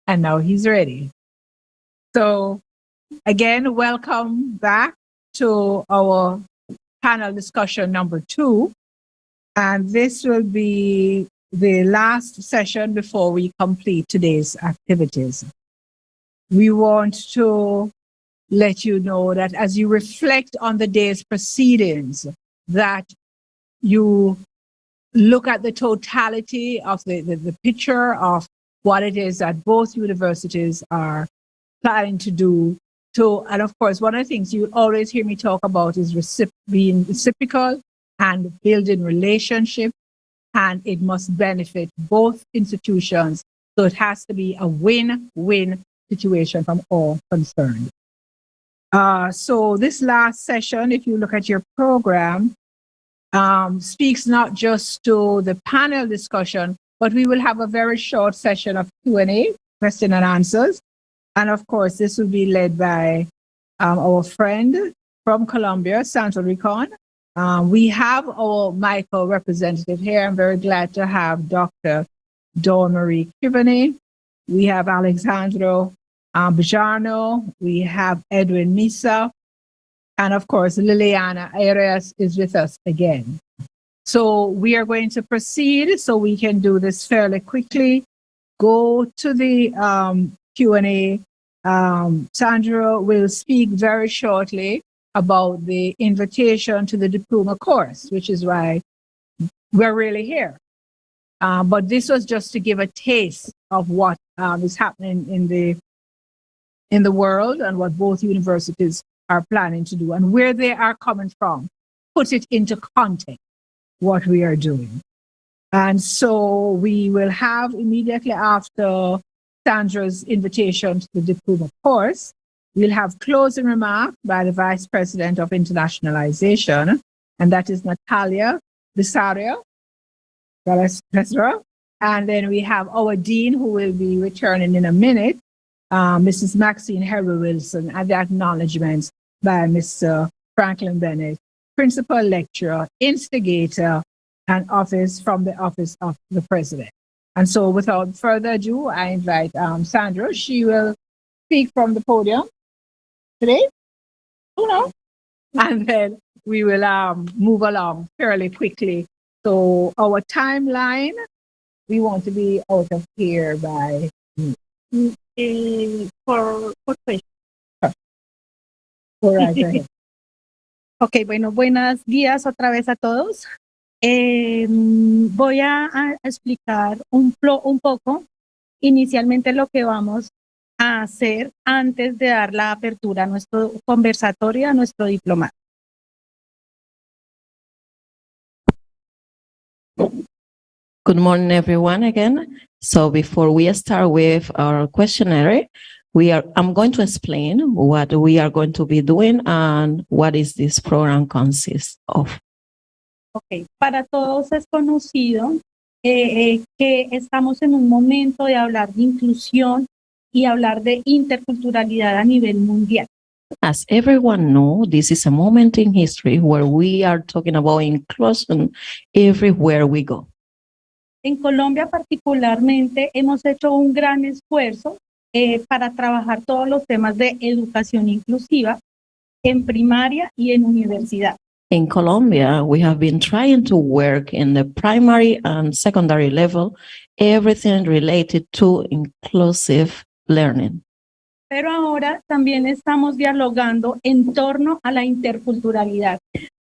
And now he's ready. So again, welcome back to our panel discussion number 2. And this will be the last session before we complete today's activities. We want to let you know that as you reflect on the day's proceedings, that you look at the totality of the picture of what it is that both universities are planning to do. And of course, one of the things you always hear me talk about is being reciprocal and building relationship, and it must benefit both institutions. So it has to be a win-win situation from all concerned. So this last session, if you look at your program, speaks not just to the panel discussion, but we will have a very short session of Q&A, question and answers. And of course, this will be led by our friend from Colombia, Sandra Ricon. We have our Michael representative here. I'm very glad to have Dr. Dawn Marie Kivany. We have Alexandro Bajarno. We have Edwin Misa. And of course, Liliana Arias is with us again. So we are going to proceed so we can do this fairly quickly. Go to the Q&A. Sandra will speak very shortly about the invitation to the diploma course, which is why we're really here. But this was just to give a taste of what is happening in the world and what both universities are planning to do and where they are coming from. Put it into context, what we are doing. And so we will have immediately after Sandra's invitation to the diploma course, we'll have closing remarks by the Vice President of Internationalization, and that is Natalia Bisario. And then we have our Dean, who will be returning in a minute, Mrs. Maxine Harry Wilson, and the acknowledgements by Mr. Franklin Bennett, Principal Lecturer, Instigator, and from the Office of the President. And so without further ado, I invite Sandra. She will speak from the podium today. And then we will move along fairly quickly. So our timeline, we want to be out of here by for questions. Ok, bueno, buenos días otra vez a todos. Voy a explicar un poco inicialmente lo que vamos a hacer antes de dar la apertura a nuestro conversatorio, a nuestro diplomado. Good morning, everyone, again. So before we start with our questionnaire, I'm going to explain what we are going to be doing and what is this program consists of. Okay, para todos es conocido que estamos en un momento de hablar de inclusión y hablar de interculturalidad a nivel mundial. As everyone knows, this is a moment in history where we are talking about inclusion everywhere we go. En Colombia particularmente hemos hecho un gran esfuerzo para trabajar todos los temas de educación inclusiva en primaria y en universidad. In Colombia, we have been trying to work in the primary and secondary level, everything related to inclusive learning. Pero ahora también estamos dialogando en torno a la interculturalidad.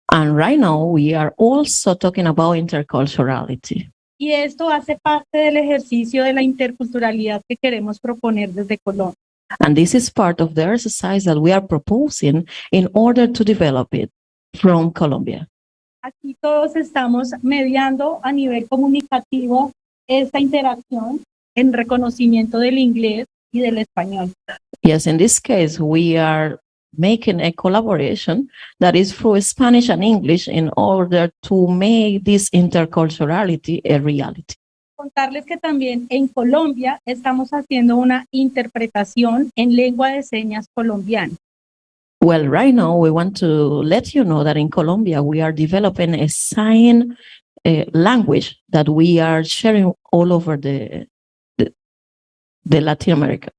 And right now, we are also talking about interculturality. Y esto hace parte del ejercicio de la interculturalidad que queremos proponer desde Colombia. And this is part of the exercise that we are proposing in order to develop it from Colombia. Aquí todos estamos mediando a nivel comunicativo esta interacción en reconocimiento del inglés y del español. Yes, in this case, we are making a collaboration that is through Spanish and English in order to make this interculturality a reality. Contarles que también en Colombia estamos haciendo una interpretación en lengua de señas colombiana. Well, right now we want to let you know that in Colombia we are developing a sign language that we are sharing all over the the Latin America.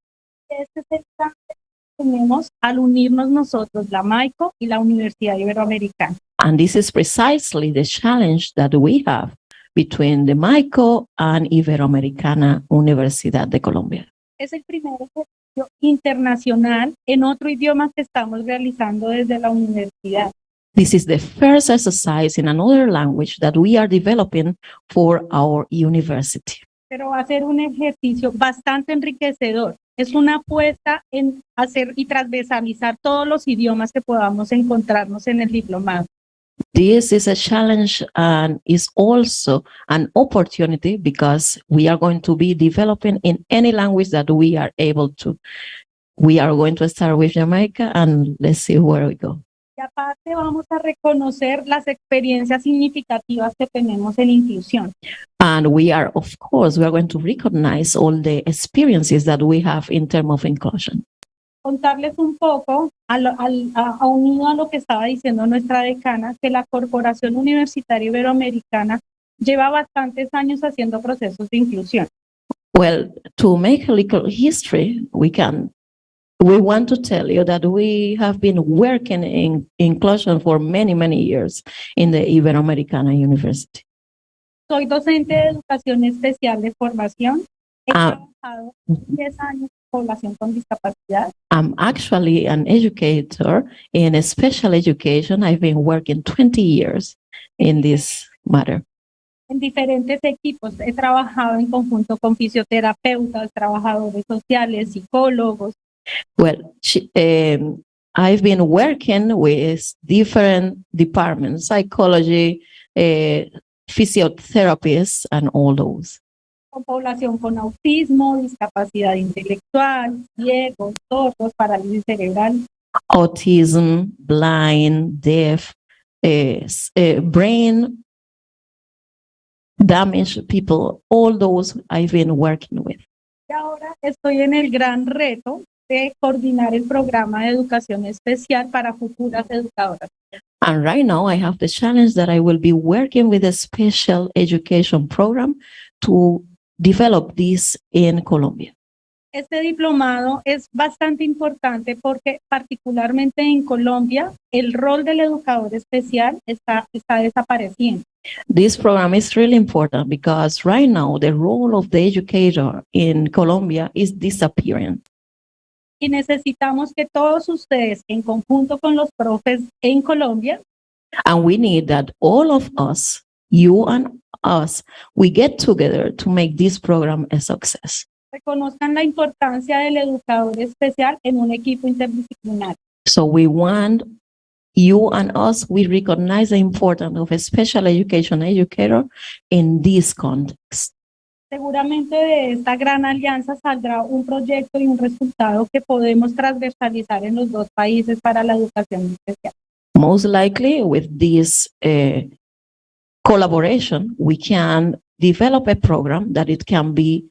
Este es el plan que tenemos al unirnos nosotros, la JAMAICA y la Universidad Iberoamericana. And this is precisely the challenge that we have between the MAICO and Iberoamericana Universidad de Colombia. Es el primer ejercicio internacional en otro idioma que estamos realizando desde la universidad. This is the first exercise in another language that we are developing for our university. Pero va a ser un ejercicio bastante enriquecedor. Es una apuesta en hacer y transversalizar todos los idiomas que podamos encontrarnos en el diplomado. This is a challenge and is also an opportunity because we are going to be developing in any language that we are able to. We are going to start with Jamaica and let's see where we go. Y aparte vamos a reconocer las experiencias significativas que tenemos en inclusión. And we are, of course, we are going to recognize all the experiences that we have in terms of inclusion. Contarles un poco, unido a lo que estaba diciendo nuestra decana, que la Corporación Universitaria Iberoamericana lleva bastantes años haciendo procesos de inclusión. Well, to make a little history, we want to tell you that we have been working in inclusion for many, many years in the Iberoamericana University. Soy docente de educación especial de formación. He trabajado 10 años con población con discapacidad. I'm actually an educator in special education. I've been working 20 years in this matter. En diferentes equipos. He trabajado en conjunto con fisioterapeutas, trabajadores sociales, psicólogos. Well, I've been working with different departments, psychology, physiotherapists, and all those. Con población con autismo, discapacidad intelectual, ciegos, sordos, parálisis cerebral. Autism, blind, deaf, brain damaged people, all those I've been working with. Y ahora estoy en el gran reto de coordinar el programa de educación especial para futuras educadoras. And right now I have the challenge that I will be working with a special education program to develop this in Colombia. Este diplomado es bastante importante porque particularmente en Colombia el rol del educador especial está desapareciendo. This program is really important because right now the role of the educator in Colombia is disappearing. Y necesitamos que todos ustedes, en conjunto con los profes en Colombia, And we need that all of us, you and us, we get together to make this program a success. reconozcan la importancia del educador especial en un equipo interdisciplinario. So we want you and us, we recognize the importance of a special education educator in this context. Seguramente de esta gran alianza saldrá un proyecto y un resultado que podemos transversalizar en los dos países para la educación especial. Most likely with this collaboration, we can develop a program that it can be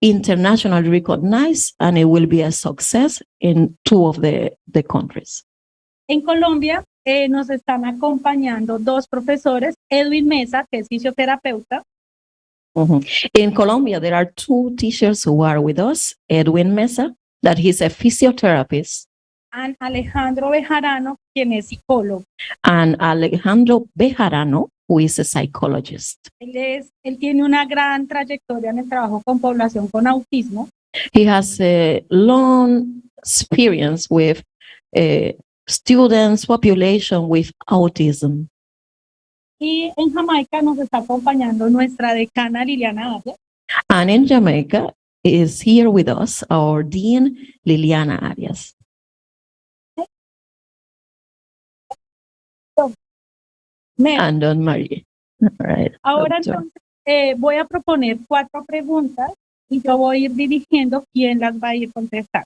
internationally recognized and it will be a success in two of the countries. En Colombia nos están acompañando dos profesores, Edwin Mesa, que es fisioterapeuta, In Colombia, there are two teachers who are with us, Edwin Mesa, that he's a physiotherapist, and Alejandro Bejarano, quien es psicólogo. and Alejandro Bejarano, who is a psychologist. Él tiene una gran trayectoria en el trabajo con población con autismo. He has a long experience with students, population with autism. Y en Jamaica nos está acompañando nuestra decana Liliana Arias. And in Jamaica is here with us our Dean, Liliana Arias. And Don Marie. Right. Ahora Doctor. entonces voy a proponer 4 preguntas y yo voy a ir dirigiendo quién las va a ir contestando.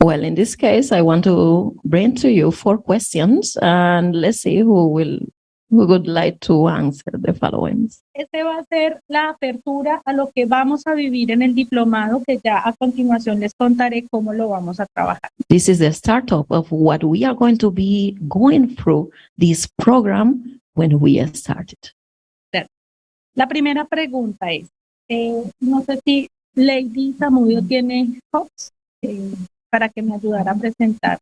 Well, in this case, I want to bring to you 4 questions and let's see who would like to answer the following. Este va a ser la apertura a lo que vamos a vivir en el diplomado, que ya a continuación les contaré cómo lo vamos a trabajar. This is the startup of what we are going to be going through this program when we started. La primera pregunta es, no sé si Lady Zamudio tiene hops para que me ayudara a presentar.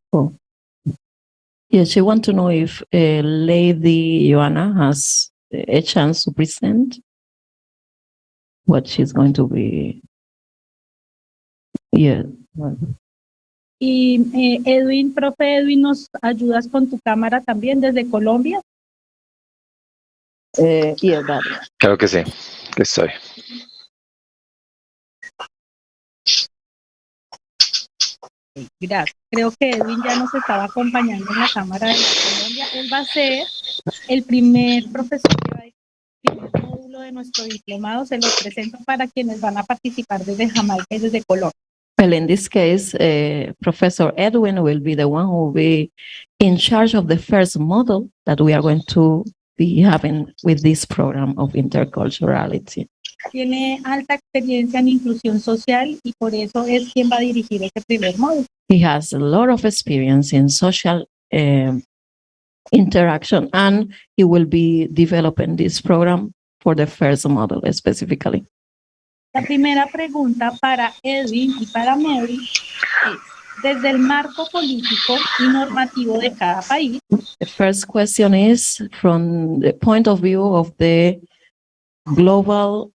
Yeah, she want to know if Lady Joanna has a chance to present what she's going to be. Yeah. Y Edwin, profe Edwin, ¿nos ayudas con tu cámara también desde Colombia? Yeah, that. Claro que sí, que estoy. Gracias. Creo que Edwin ya nos estaba acompañando en la cámara de Colombia. Él va a ser el primer profesor que va a dictar el primer módulo de nuestro diplomado. Se los presento para quienes van a participar desde Jamaica y desde Colombia. Well, in this case, Professor Edwin will be the one who will be in charge of the first model that we are going to be having with this program of interculturality. Tiene alta experiencia en inclusión social y por eso es quien va a dirigir este primer módulo. He has a lot of experience in social interaction, and he will be developing this program for the first model specifically. La primera pregunta para Edwin y para Mary es, desde el marco político y normativo de cada país, The first question is from the point of view of the global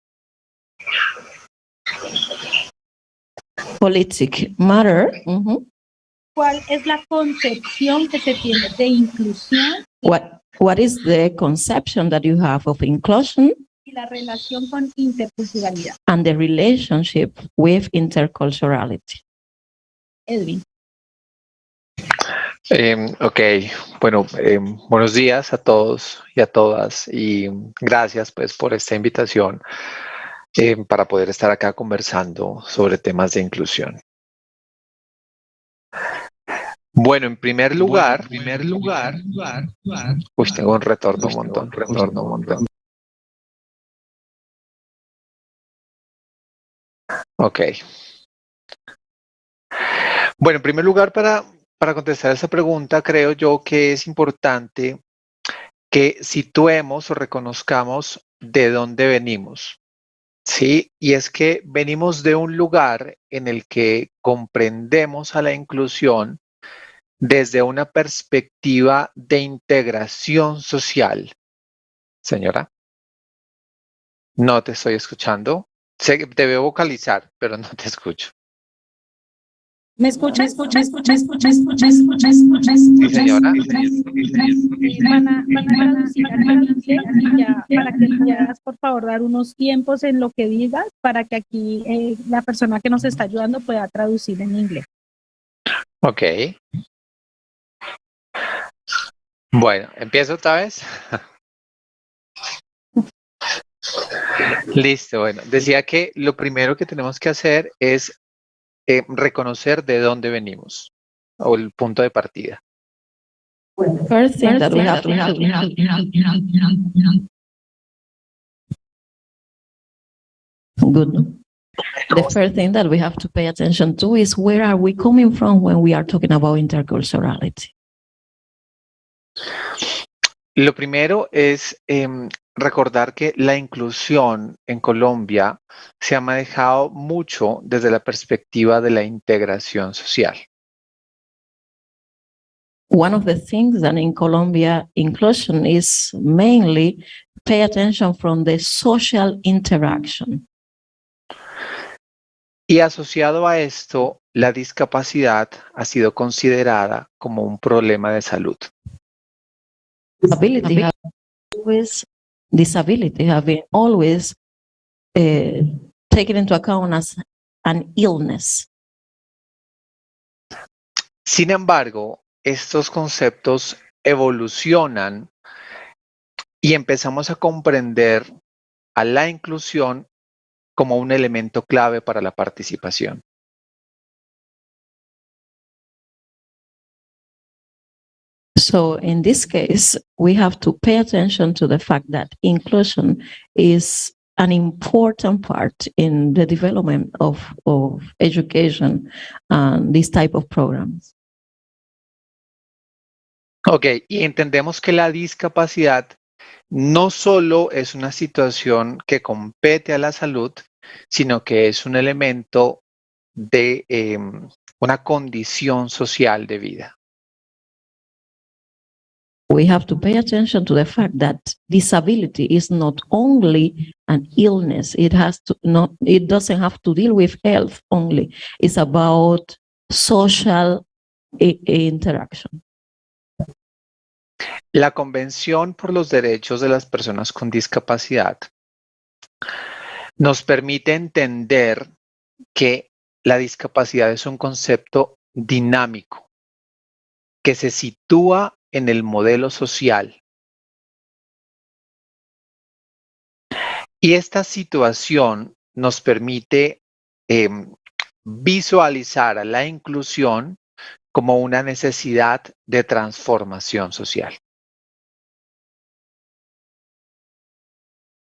politic matter. ¿cuál es la concepción que se tiene de inclusión What is the conception that you have of inclusion y la relación con interculturalidad? and the relationship with interculturality? Edwin. Ok, bueno, buenos días a todos y a todas y gracias pues por esta invitación para poder estar acá conversando sobre temas de inclusión. Bueno, en primer lugar, uy, tengo un retorno un montón. Ok. Bueno, en primer lugar, para contestar esa pregunta, creo yo que es importante que situemos o reconozcamos de dónde venimos, ¿sí? Y es que venimos de un lugar en el que comprendemos a la inclusión desde una perspectiva de integración social. Señora, no te estoy escuchando. Sé que te veo vocalizar, pero no te escucho. ¿Me escuchas? Sí, señora. Van a traducir al inglés y ya, para que puedas, por favor, dar unos tiempos en lo que digas para que aquí la persona que nos está ayudando pueda traducir en inglés. Ok. Bueno, empiezo otra vez. Listo, bueno, decía que lo primero que tenemos que hacer es reconocer de dónde venimos o el punto de partida. First thing that we have to Good. The first thing that we have to pay attention to is where are we coming from when we are talking about interculturality. Lo primero es recordar que la inclusión en Colombia se ha manejado mucho desde la perspectiva de la integración social. One of the things that in Colombia inclusion is mainly pay attention from the social interaction. Y asociado a esto, la discapacidad ha sido considerada como un problema de salud. Disability have been always taken into account as an illness. Sin embargo, estos conceptos evolucionan y empezamos a comprender a la inclusión como un elemento clave para la participación. So in this case, we have to pay attention to the fact that inclusion is an important part in the development of education and this type of programs. Ok, y entendemos que la discapacidad no solo es una situación que compete a la salud, sino que es un elemento de una condición social de vida. We have to pay attention to the fact that disability is not only an illness. It doesn't have to deal with health only. It's about social interaction. La Convención por los Derechos de las Personas con Discapacidad nos permite entender que la discapacidad es un concepto dinámico que se sitúa en el modelo social. Y esta situación nos permite visualizar a la inclusión como una necesidad de transformación social.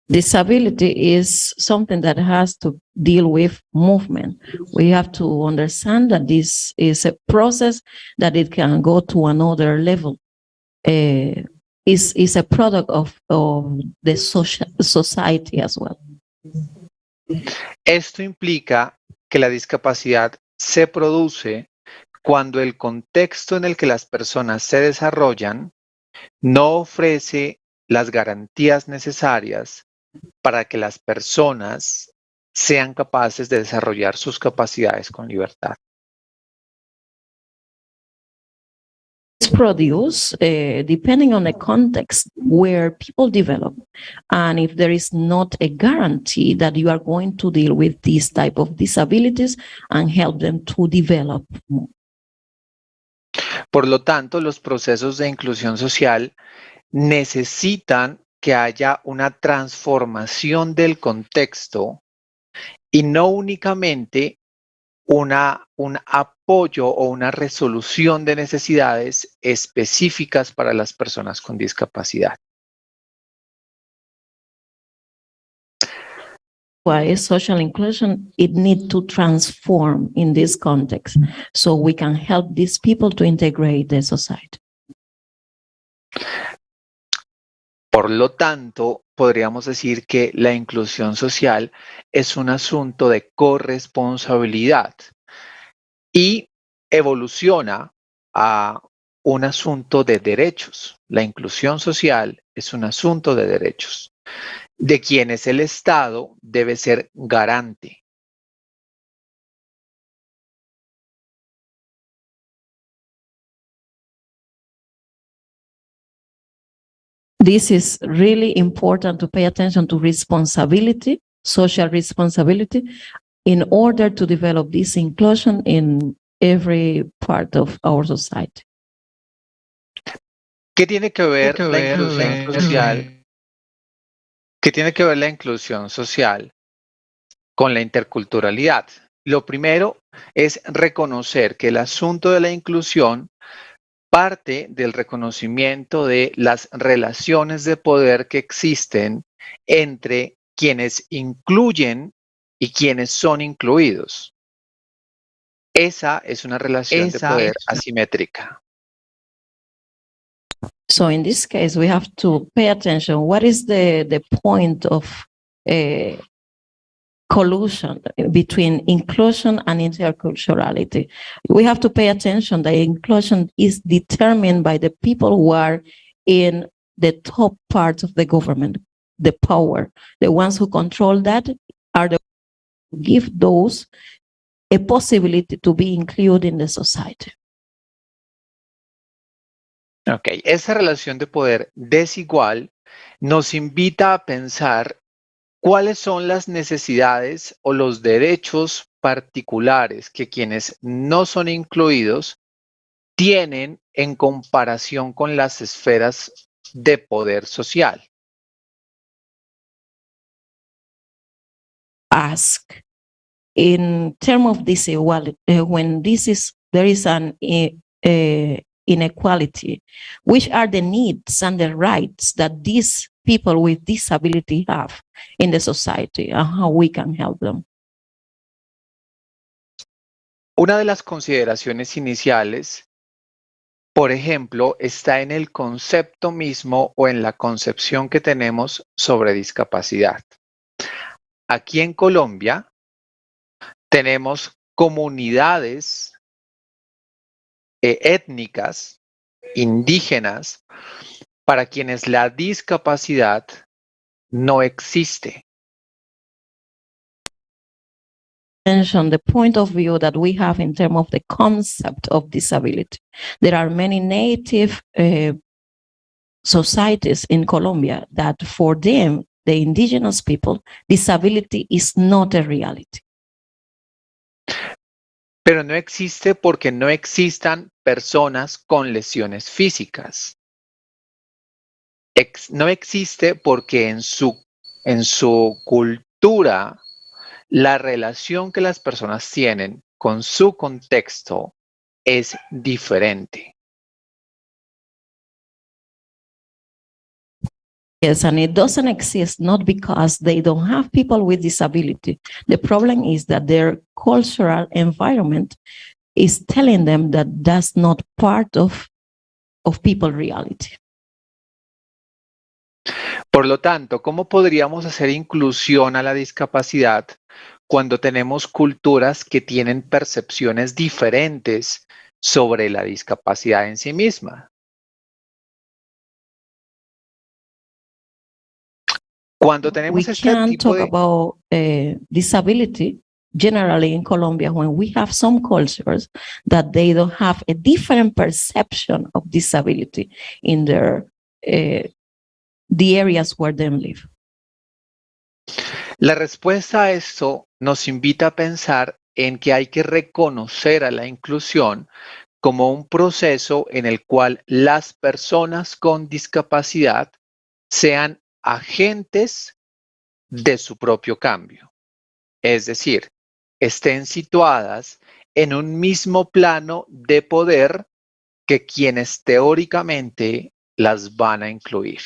Disability is something that has to deal with movement. We have to understand that this is a process that it can go to another level. Is a product of the society as well. Esto implica que la discapacidad se produce cuando el contexto en el que las personas se desarrollan no ofrece las garantías necesarias para que las personas sean capaces de desarrollar sus capacidades con libertad. It's produced depending on the context where people develop, and if there is not a guarantee that you are going to deal with these type of disabilities and help them to develop more. Por lo tanto, los procesos de inclusión social necesitan que haya una transformación del contexto y no únicamente un apoyo o una resolución de necesidades específicas para las personas con discapacidad. Why social inclusion, it needs to transform in this context so we can help these people to integrate the society. Por lo tanto, podríamos decir que la inclusión social es un asunto de corresponsabilidad y evoluciona a un asunto de derechos. La inclusión social es un asunto de derechos, de quienes el Estado debe ser garante. This is really important to pay attention to responsibility, social responsibility, in order to develop this inclusion in every part of our society. ¿Qué tiene que ver la inclusión social? ¿Qué tiene que ver la inclusión social con la interculturalidad? Lo primero es reconocer que el asunto de la inclusión parte del reconocimiento de las relaciones de poder que existen entre quienes incluyen y quienes son incluidos. Esa es una relación de poder asimétrica. So in this case, we have to pay attention. What is the point of collusion between inclusion and interculturality? We have to pay attention that inclusion is determined by the people who are in the top part of the government, the power. The ones who control that are the ones who give those a possibility to be included in the society. Ok, esa relación de poder desigual nos invita a pensar cuáles son las necesidades o los derechos particulares que quienes no son incluidos tienen en comparación con las esferas de poder social. Ask in terms of desiguality, when there is an inequality, which are the needs and the rights that these people with disability have in the society and how we can help them. Una de las consideraciones iniciales, por ejemplo, está en el concepto mismo o en la concepción que tenemos sobre discapacidad. aquí en Colombia tenemos comunidades étnicas, indígenas, para quienes la discapacidad no existe. Mention the point of view that we have in terms of the concept of disability. There are many native societies in Colombia that for them, the indigenous people, disability is not a reality. Pero no existe porque no existan personas con lesiones físicas. No existe porque en su cultura, la relación que las personas tienen con su contexto es diferente. Yes, and it doesn't exist not because they don't have people with disability. The problem is that their cultural environment is telling them that that's not part of people's reality. Por lo tanto, ¿cómo podríamos hacer inclusión a la discapacidad cuando tenemos culturas que tienen percepciones diferentes sobre la discapacidad en sí misma? Cuando We tenemos este can't tipo talk de... about disability generally in Colombia when we have some cultures that they don't have a different perception of disability in their the areas where they live. La respuesta a esto nos invita a pensar en que hay que reconocer a la inclusión como un proceso en el cual las personas con discapacidad sean agentes de su propio cambio. Es decir, estén situadas en un mismo plano de poder que quienes teóricamente las van a incluir.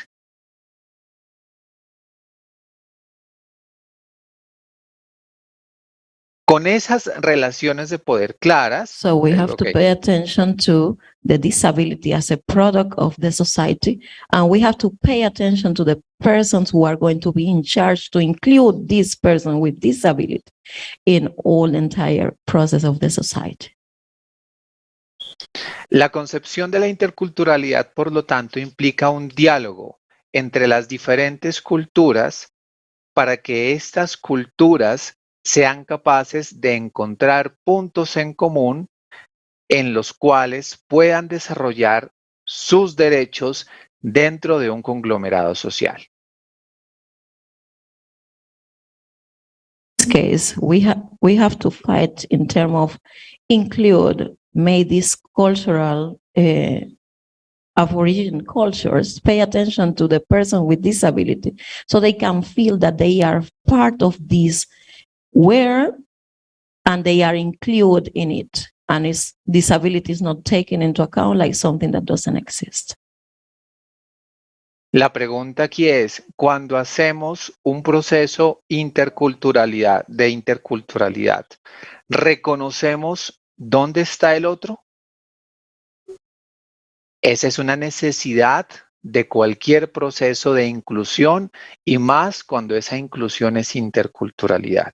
Con esas relaciones de poder claras, So we have to pay attention to the disability as a product of the society, and we have to pay attention to the persons who are going to be in charge to include this person with disability in all the entire process of the society. La concepción de la interculturalidad, por lo tanto, implica un diálogo entre las diferentes culturas para que estas culturas sean capaces de encontrar puntos en común en los cuales puedan desarrollar sus derechos dentro de un conglomerado social. In this case, we have to fight in terms of include, may these cultural Aboriginal cultures pay attention to the person with disability so they can feel that they are part of this world and they are included in it, and its disability is not taken into account like something that doesn't exist. La pregunta aquí es, cuando hacemos un proceso de interculturalidad, ¿reconocemos dónde está el otro? Esa es una necesidad de cualquier proceso de inclusión y más cuando esa inclusión es interculturalidad.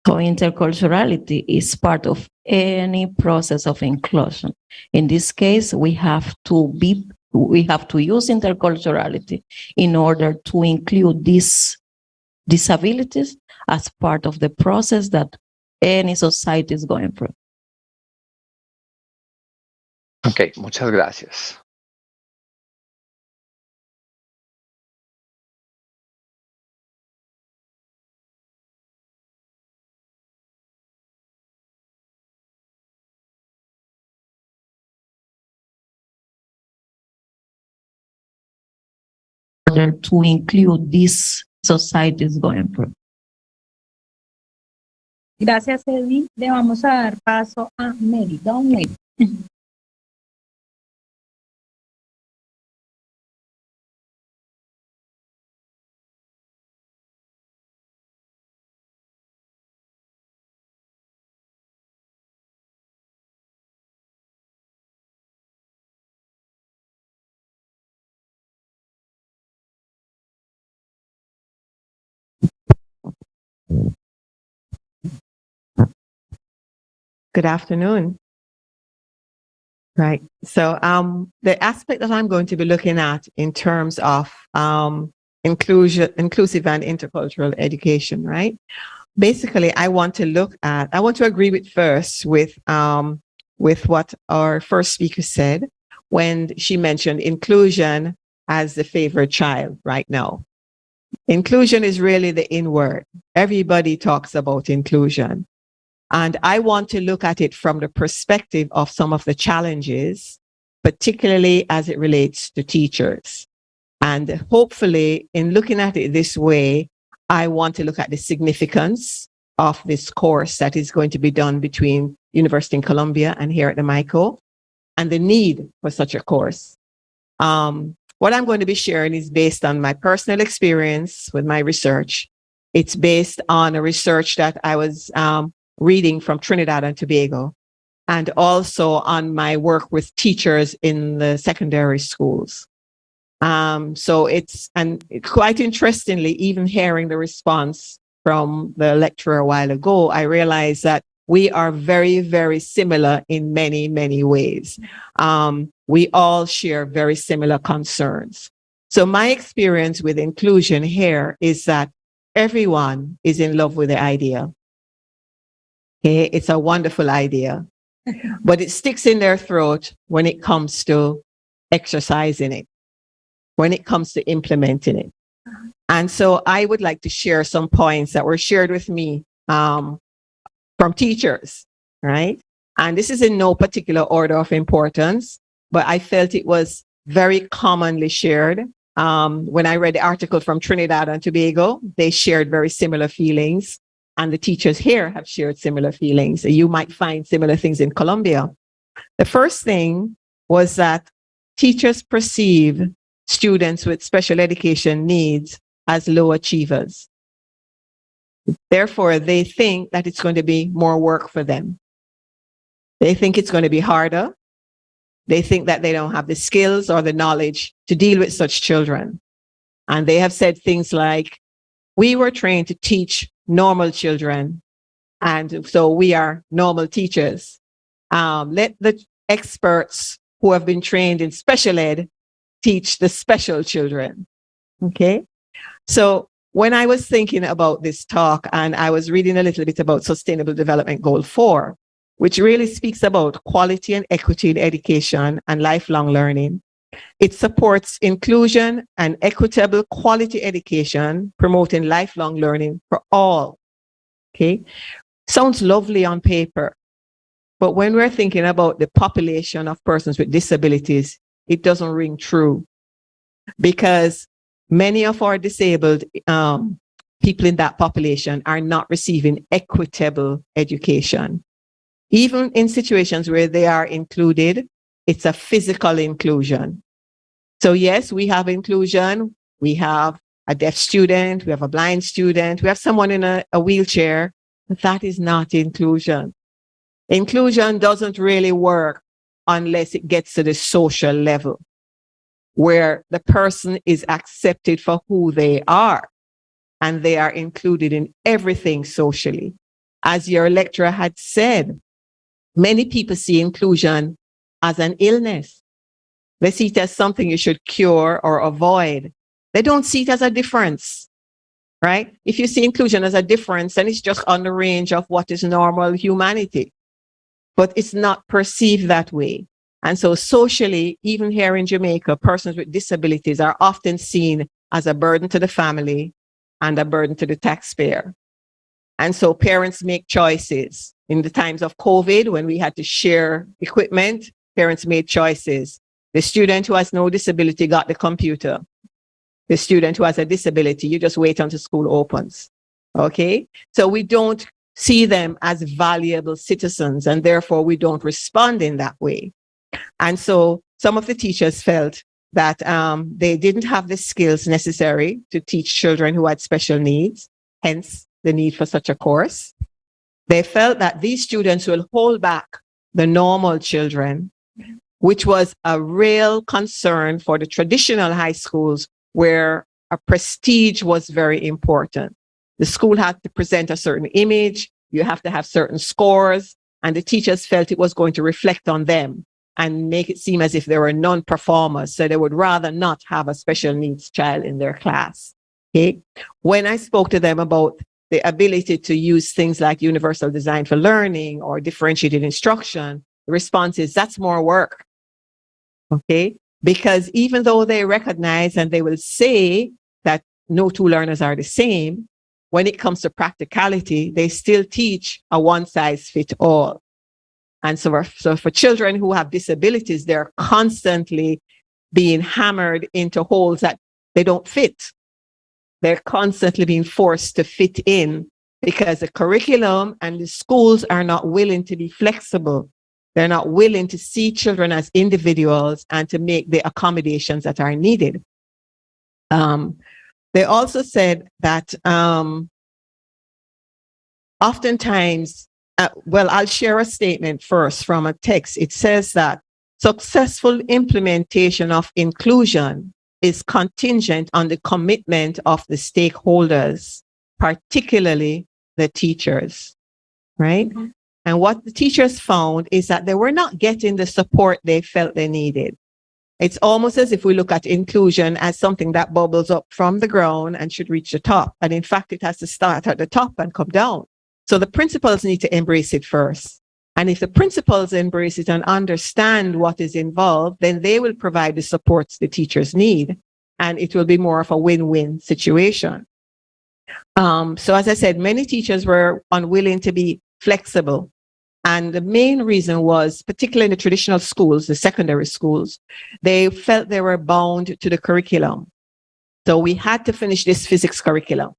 So interculturality is part of any process of inclusion. In this case, we have to use interculturality in order to include these disabilities as part of the process that any society is going through. Ok, muchas gracias. To include these societies going through. Gracias, Eddie. Le vamos a dar paso a Mary. Don Mary. Good afternoon. Right. So the aspect that I'm going to be looking at in terms of inclusive and intercultural education, right? Basically, I want to agree with what our first speaker said when she mentioned inclusion as the favorite child right now. Inclusion is really the in word. Everybody talks about inclusion. And I want to look at it from the perspective of some of the challenges, particularly as it relates to teachers. And hopefully, in looking at it this way, I want to look at the significance of this course that is going to be done between University in Columbia and here at the JAMAICA, and the need for such a course. What I'm going to be sharing is based on my personal experience with my research. It's based on a research that I was reading from Trinidad and Tobago, and also on my work with teachers in the secondary schools. So it's quite interestingly, even hearing the response from the lecturer a while ago, I realized that we are very, very similar in many, many ways. We all share very similar concerns. So my experience with inclusion here is that everyone is in love with the idea. Okay, it's a wonderful idea, but it sticks in their throat when it comes to exercising it, when it comes to implementing it. And so I would like to share some points that were shared with me from teachers, right? And this is in no particular order of importance, but I felt it was very commonly shared. When I read the article from Trinidad and Tobago, they shared very similar feelings. And the teachers here have shared similar feelings. You might find similar things in Colombia. The first thing was that teachers perceive students with special education needs as low achievers. Therefore, they think that it's going to be more work for them. They think it's going to be harder. They think that they don't have the skills or the knowledge to deal with such children. And they have said things like, we were trained to teach normal children, and so we are normal teachers. Let the experts who have been trained in special ed teach the special children. Okay? So when I was thinking about this talk, and I was reading a little bit about Sustainable Development Goal 4, which really speaks about quality and equity in education and lifelong learning. It supports inclusion and equitable quality education, promoting lifelong learning for all. Okay? Sounds lovely on paper, but when we're thinking about the population of persons with disabilities, it doesn't ring true, because many of our disabled people in that population are not receiving equitable education. Even in situations where they are included, it's a physical inclusion. So yes, we have inclusion. We have a deaf student, we have a blind student, we have someone in a wheelchair, but that is not inclusion. Inclusion doesn't really work unless it gets to the social level, where the person is accepted for who they are and they are included in everything socially. As your lecturer had said, many people see inclusion as an illness. They see it as something you should cure or avoid. They don't see it as a difference, right? If you see inclusion as a difference, then it's just on the range of what is normal humanity. But it's not perceived that way. And so socially, even here in Jamaica, persons with disabilities are often seen as a burden to the family and a burden to the taxpayer. And so parents make choices. In the times of COVID, when we had to share equipment, parents made choices. The student who has no disability got the computer. The student who has a disability, you just wait until school opens. Okay? So we don't see them as valuable citizens, and therefore we don't respond in that way. And so some of the teachers felt that they didn't have the skills necessary to teach children who had special needs, hence the need for such a course. They felt that these students will hold back the normal children, which was a real concern for the traditional high schools where a prestige was very important. The school had to present a certain image, you have to have certain scores, and the teachers felt it was going to reflect on them and make it seem as if they were non-performers. So they would rather not have a special needs child in their class. Okay. When I spoke to them about the ability to use things like universal design for learning or differentiated instruction, the response is that's more work. Okay. Because even though they recognize and they will say that no two learners are the same, when it comes to practicality, they still teach a one-size-fits-all. And so for children who have disabilities, they're constantly being hammered into holes that they don't fit. They're constantly being forced to fit in because the curriculum and the schools are not willing to be flexible. They're not willing to see children as individuals and to make the accommodations that are needed. They also said that oftentimes, well, I'll share a statement first from a text. It says that successful implementation of inclusion is contingent on the commitment of the stakeholders, particularly the teachers, right? Mm-hmm. And what the teachers found is that they were not getting the support they felt they needed. It's almost as if we look at inclusion as something that bubbles up from the ground and should reach the top. And in fact, it has to start at the top and come down. So the principals need to embrace it first. And if the principals embrace it and understand what is involved, then they will provide the supports the teachers need. And it will be more of a win-win situation. So as I said, many teachers were unwilling to be flexible. And the main reason was, particularly in the traditional schools, the secondary schools, they felt they were bound to the curriculum. So we had to finish this physics curriculum.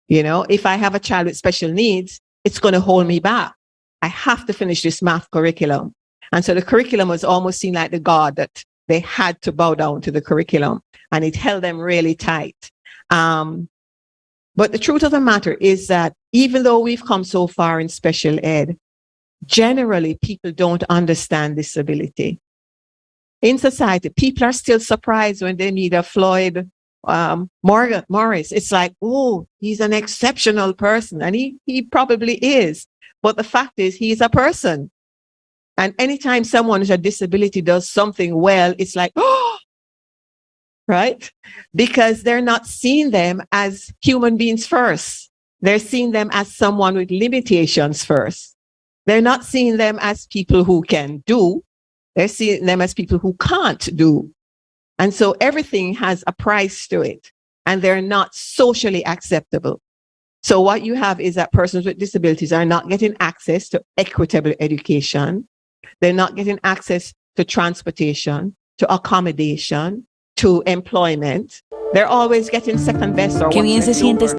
You know, if I have a child with special needs, it's going to hold me back. I have to finish this math curriculum. And so the curriculum was almost seen like the god that they had to bow down to the curriculum, and it held them really tight. But the truth of the matter is that even though we've come so far in special ed, generally people don't understand disability. In society, people are still surprised when they meet a Floyd Morris. It's like, oh, he's an exceptional person, and he probably is. But the fact is, he's a person. And anytime someone with a disability does something well, it's like, oh, right? Because they're not seeing them as human beings first. They're seeing them as someone with limitations first. They're not seeing them as people who can do. They're seeing them as people who can't do. And so everything has a price to it, and they're not socially acceptable. So what you have is that persons with disabilities are not getting access to equitable education. They're not getting access to transportation, to accommodation, to employment. They're always getting second best or Qué bien se siente.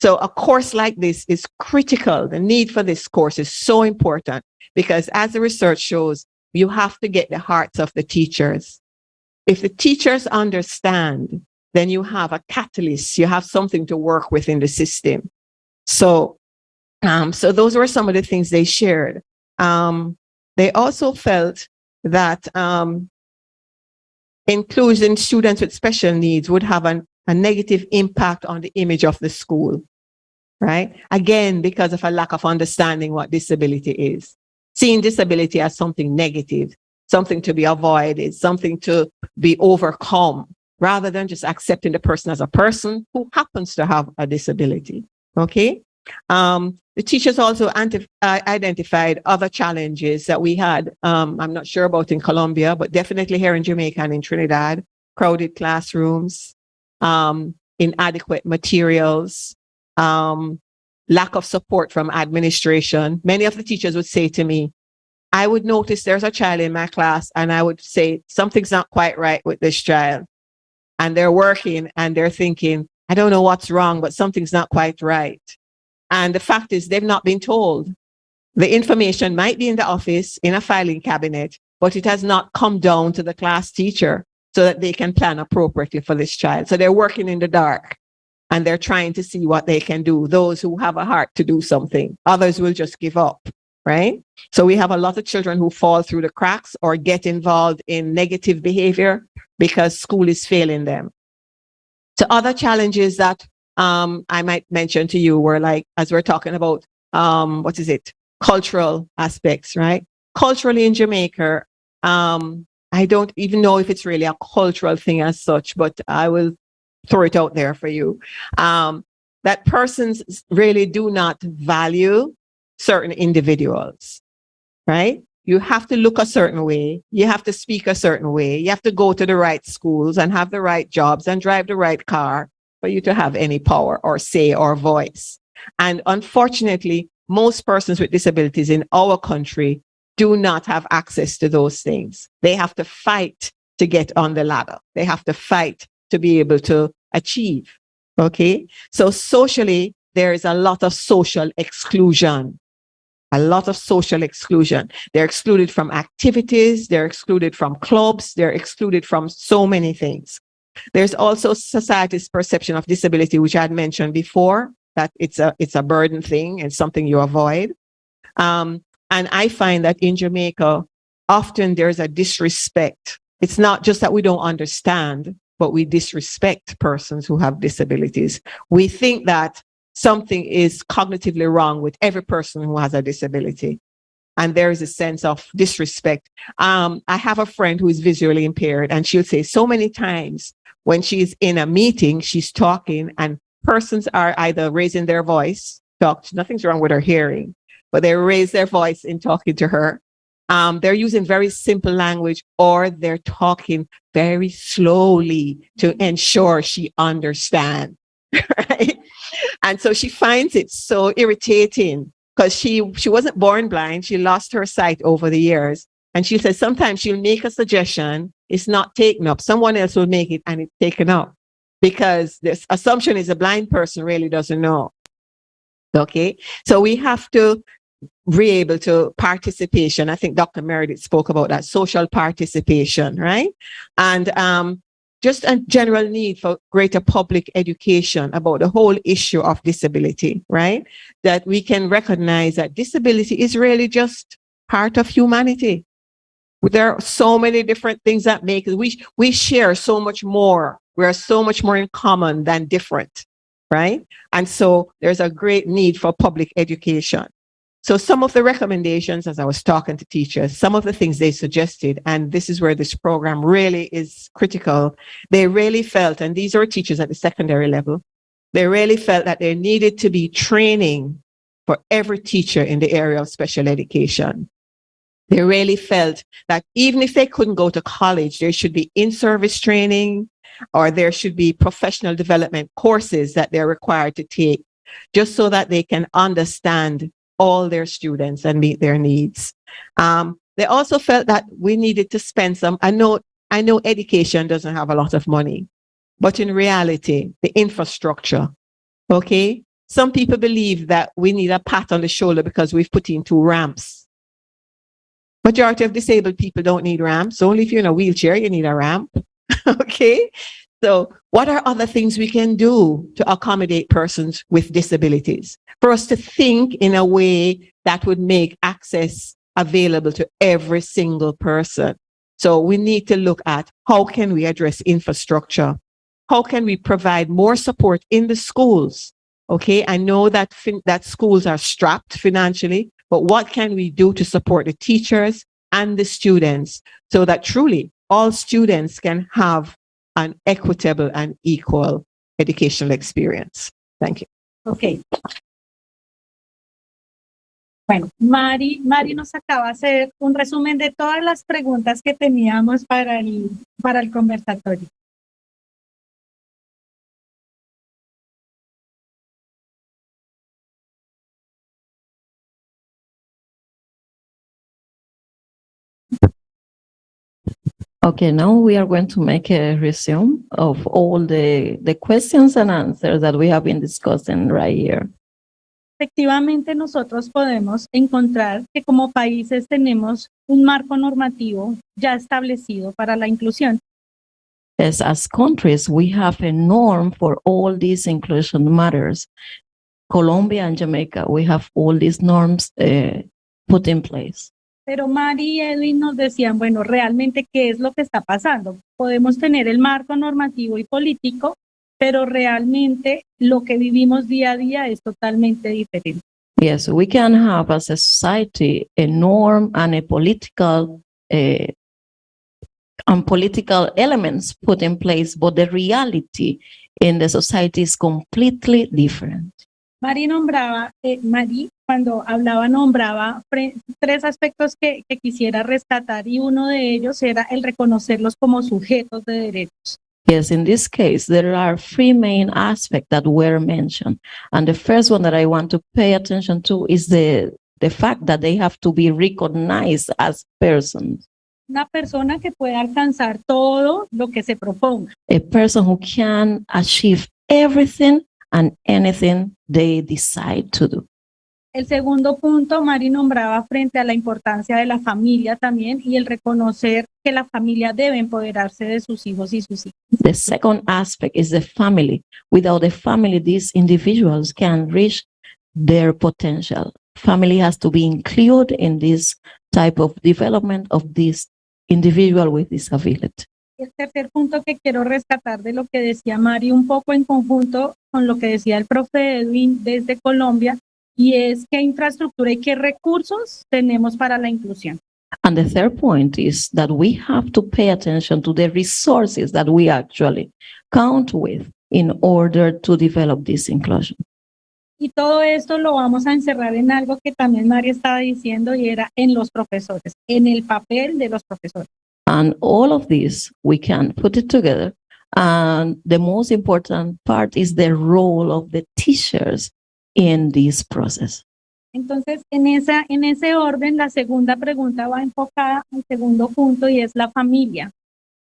So a course like this is critical. The need for this course is so important because, as the research shows, you have to get the hearts of the teachers. If the teachers understand, then you have a catalyst. You have something to work with in the system. So those were some of the things they shared. They also felt that including students with special needs would have a negative impact on the image of the school, right? Again, because of a lack of understanding what disability is. Seeing disability as something negative, something to be avoided, something to be overcome, rather than just accepting the person as a person who happens to have a disability, okay? The teachers also identified other challenges that we had. I'm not sure about in Colombia, but definitely here in Jamaica and in Trinidad, crowded classrooms, inadequate materials, lack of support from administration. Many of the teachers would say to me, I would notice there's a child in my class and I would say, something's not quite right with this child. And they're working and they're thinking, I don't know what's wrong, but something's not quite right. And the fact is, they've not been told. The information might be in the office, in a filing cabinet, but it has not come down to the class teacher so that they can plan appropriately for this child. So they're working in the dark and they're trying to see what they can do. Those who have a heart to do something, others will just give up, right? So we have a lot of children who fall through the cracks or get involved in negative behavior because school is failing them. So other challenges that I might mention to you were like, as we're talking about, cultural aspects, right? Culturally in Jamaica, I don't even know if it's really a cultural thing as such, but I will throw it out there for you. That persons really do not value certain individuals, right? You have to look a certain way. You have to speak a certain way. You have to go to the right schools and have the right jobs and drive the right car for you to have any power or say or voice. And unfortunately, most persons with disabilities in our country do not have access to those things. They have to fight to get on the ladder. They have to fight to be able to achieve. Okay. So socially, there is a lot of social exclusion. A lot of social exclusion. They're excluded from activities. They're excluded from clubs. They're excluded from so many things. There's also society's perception of disability, which I had mentioned before, that it's a burden thing and something you avoid. And I find that in Jamaica, often there's a disrespect. It's not just that we don't understand, but we disrespect persons who have disabilities. We think that something is cognitively wrong with every person who has a disability. And there is a sense of disrespect. I have a friend who is visually impaired, and she'll say so many times when she's in a meeting, she's talking, and persons are either raising their voice, nothing's wrong with her hearing, but they raise their voice in talking to her. They're using very simple language, or they're talking very slowly to ensure she understands. Right? And so she finds it so irritating because she wasn't born blind. She lost her sight over the years. And she says sometimes she'll make a suggestion, it's not taken up. Someone else will make it and it's taken up because this assumption is a blind person really doesn't know. Okay, so we have to be able to participation. I think Dr. Meredith spoke about that, social participation, right? And just a general need for greater public education about the whole issue of disability, right? That we can recognize that disability is really just part of humanity. There are so many different things that make it. We share so much more. We are so much more in common than different, right? And so there's a great need for public education. So some of the recommendations, as I was talking to teachers, some of the things they suggested, and this is where this program really is critical, they really felt, and these are teachers at the secondary level, they really felt that there needed to be training for every teacher in the area of special education. They really felt that even if they couldn't go to college, there should be in-service training, or there should be professional development courses that they're required to take, just so that they can understand all their students and meet their needs. They also felt that we needed to spend some, I know education doesn't have a lot of money, but in reality, the infrastructure, okay? Some people believe that we need a pat on the shoulder because we've put in 2 ramps. Majority of disabled people don't need ramps. Only if you're in a wheelchair, you need a ramp, okay? So what are other things we can do to accommodate persons with disabilities? For us to think in a way that would make access available to every single person. So we need to look at how can we address infrastructure? How can we provide more support in the schools? Okay, I know that that schools are strapped financially, but what can we do to support the teachers and the students so that truly all students can have an equitable and equal educational experience? Thank you. Okay. Bueno, Mari nos acaba de hacer un resumen de todas las preguntas que teníamos para el conversatorio. Okay, now we are going to make a resume of all the questions and answers that we have been discussing right here. Efectivamente, nosotros podemos encontrar que como países tenemos un marco normativo ya establecido para la inclusión. As countries, we have a norm for all these inclusion matters. Colombia and Jamaica, we have all these norms put in place. Pero Mari y Edwin nos decían, bueno, realmente, ¿qué es lo que está pasando? Podemos tener el marco normativo y político, pero realmente lo que vivimos día a día es totalmente diferente. Yes, we can have as a society a norm and a political elements put in place, but the reality in the society is completely different. Mari nombraba, Mari cuando hablaba nombraba tres aspectos que quisiera rescatar y uno de ellos era el reconocerlos como sujetos de derechos. Yes, in this case, there are three main aspects that were mentioned. And the first one that I want to pay attention to is the fact that they have to be recognized as persons. Una persona que pueda alcanzar todo lo que se proponga. A person who can achieve everything and anything they decide to do. El segundo punto, Mari nombraba frente a la importancia de la familia también y el reconocer que la familia debe empoderarse de sus hijos y sus hijas. The second aspect is the family. Without the family, these individuals can reach their potential. Family has to be included in this type of development of this individual with disability. El tercer punto que quiero rescatar de lo que decía Mari un poco en conjunto con lo que decía el profe Edwin desde Colombia, y es qué infraestructura y qué recursos tenemos para la inclusión. And the third point is that we have to pay attention to the resources that we actually count with in order to develop this inclusion. Y todo esto lo vamos a encerrar en algo que también Mari estaba diciendo y era en los profesores, en el papel de los profesores. And all of this, we can put it together. And the most important part is the role of the teachers in this process. Entonces, en ese orden, la segunda pregunta va enfocada al segundo punto y es la familia.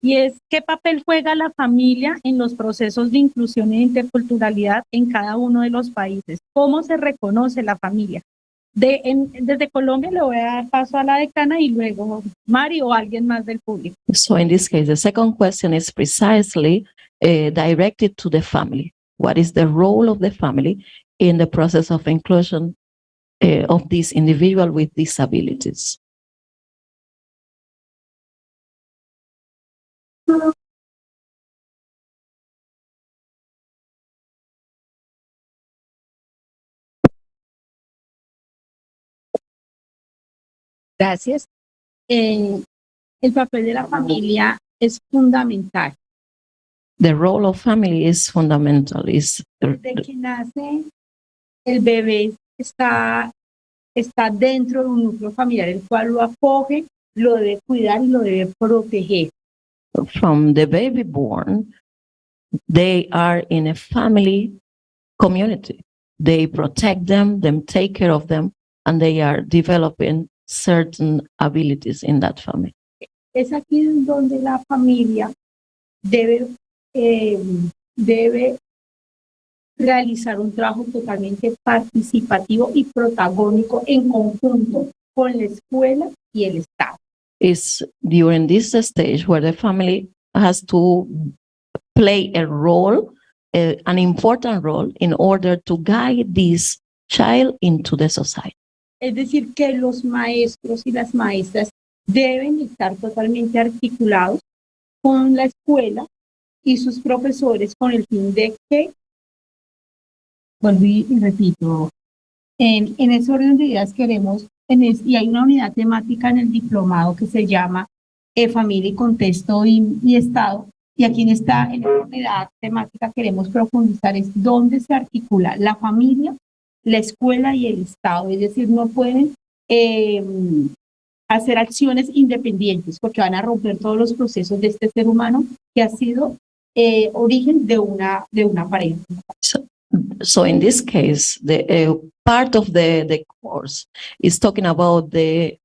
Y es, ¿qué papel juega la familia en los procesos de inclusión e interculturalidad en cada uno de los países? ¿Cómo se reconoce la familia? Desde Colombia le voy a dar paso a la decana y luego Mari o alguien más del público. So in this case, the second question is precisely directed to the family. What is the role of the family in the process of inclusion of this individual with disabilities? Gracias. El papel de la familia es fundamental. The role of family is fundamental. Desde que nace, el bebé está dentro de un núcleo familiar, el cual lo acoge, lo debe cuidar y lo debe proteger. From the baby born, they are in a family community. They protect them, take care of them, and they are developing certain abilities in that family. Es aquí donde la familia debe realizar un trabajo totalmente participativo y protagónico en conjunto con la escuela y el Estado. It's during this stage where the family has to play a role, an important role, in order to guide this child into the society. Es decir, que los maestros y las maestras deben estar totalmente articulados con la escuela y sus profesores con el fin de que, vuelvo y repito, en ese orden de ideas queremos, y hay una unidad temática en el diplomado que se llama Familia y Contexto y Estado, y aquí en esta unidad temática queremos profundizar es dónde se articula la familia, la escuela y el Estado, es decir, no pueden hacer acciones independientes porque van a romper todos los procesos de este ser humano que ha sido origen de una pareja. So in this case, the part of the course is talking about the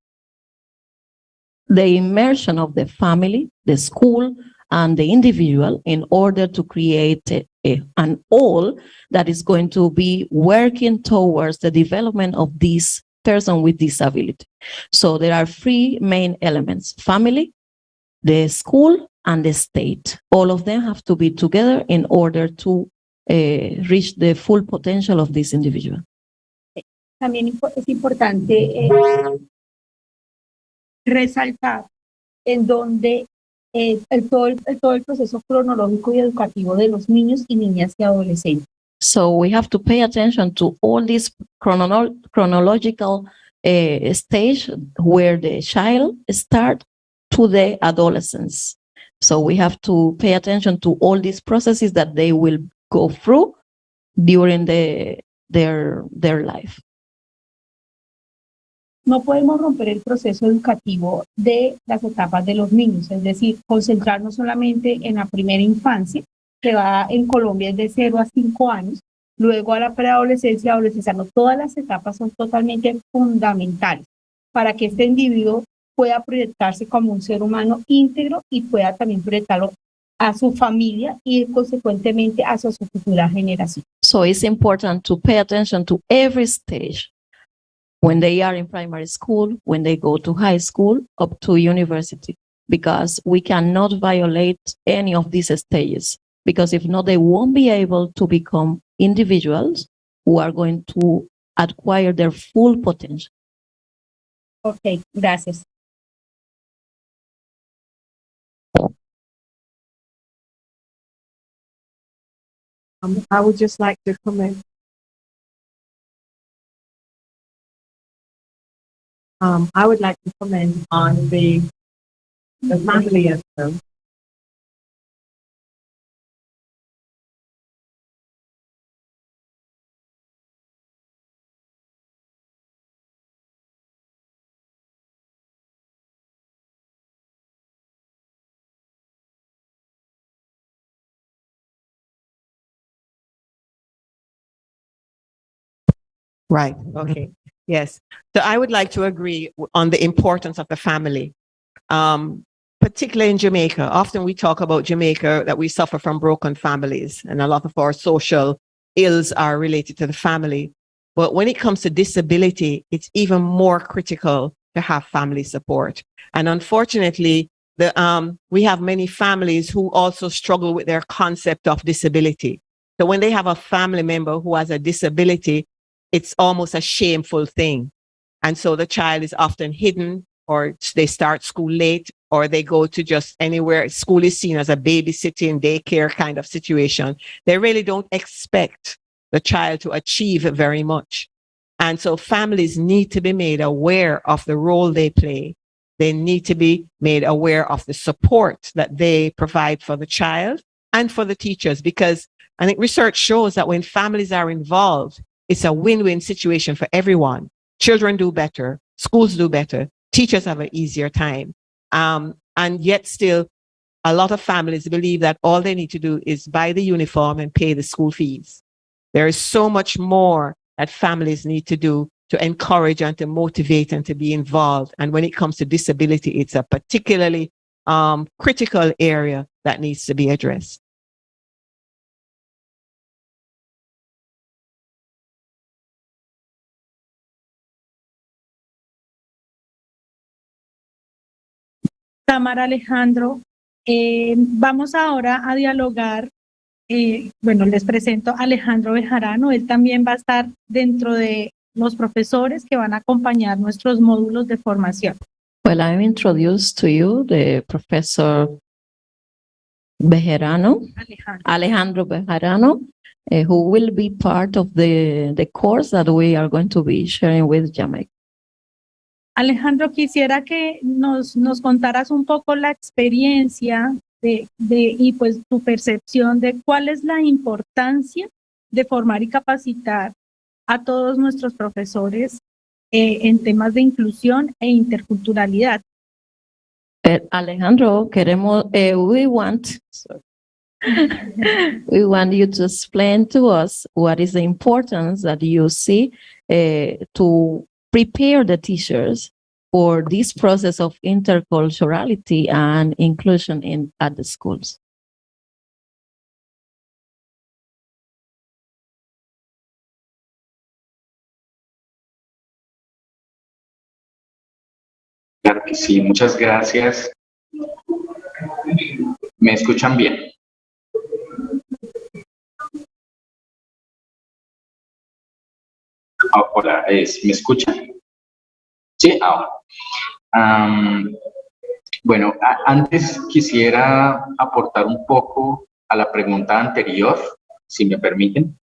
immersion of the family, the school, and the individual in order to create an all that is going to be working towards the development of this person with disability. So there are three main elements: family, the school, and the state. All of them have to be together in order to reach the full potential of this individual. También es importante resaltar en donde todo el proceso cronológico y educativo de los niños y niñas y adolescentes. So we have to pay attention to all these chronological stage where the child start to the adolescence. So we have to pay attention to all these processes that they will go through during their life. No podemos romper el proceso educativo de las etapas de los niños, es decir, concentrarnos solamente en la primera infancia, que va en Colombia es de 0 a 5 años, luego a la preadolescencia, adolescencia. No, todas las etapas son totalmente fundamentales para que este individuo pueda proyectarse como un ser humano íntegro y pueda también proyectarlo a su familia y consecuentemente a su futura generación. So it's important to pay attention to every stage. When they are in primary school, when they go to high school, up to university, because we cannot violate any of these stages, because if not, they won't be able to become individuals who are going to acquire their full potential. Ok, gracias. I would just like to comment. I would like to comment on the family as well. Right. Okay. Yes. So I would like to agree on the importance of the family, particularly in Jamaica. Often we talk about Jamaica, that we suffer from broken families, and a lot of our social ills are related to the family. But when it comes to disability, it's even more critical to have family support. And unfortunately, we have many families who also struggle with their concept of disability. So when they have a family member who has a disability, it's almost a shameful thing. And so the child is often hidden, or they start school late, or they go to just anywhere. School is seen as a babysitting, daycare kind of situation. They really don't expect the child to achieve very much. And so families need to be made aware of the role they play. They need to be made aware of the support that they provide for the child and for the teachers, because I think research shows that when families are involved, it's a win-win situation for everyone. Children do better, schools do better, teachers have an easier time. And yet still, a lot of families believe that all they need to do is buy the uniform and pay the school fees. There is so much more that families need to do to encourage and to motivate and to be involved. And when it comes to disability, it's a particularly critical area that needs to be addressed. Tamara, Alejandro, vamos ahora a dialogar. Bueno, les presento a Alejandro Bejarano. Él también va a estar dentro de los profesores que van a acompañar nuestros módulos de formación. Well, I'm introduced to you the Professor Bejarano, Alejandro Bejarano, who will be part of the course that we are going to be sharing with Jamaica. Alejandro, quisiera que nos contaras un poco la experiencia y pues tu percepción de cuál es la importancia de formar y capacitar a todos nuestros profesores en temas de inclusión e interculturalidad. Alejandro, we want you to explain to us what is the importance that you see to prepare the teachers for this process of interculturality and inclusion at the schools. Claro que sí, muchas gracias. ¿Me escuchan bien? Hola, ¿me escuchan? Sí, ahora. Bueno, antes quisiera aportar un poco a la pregunta anterior, si me permiten.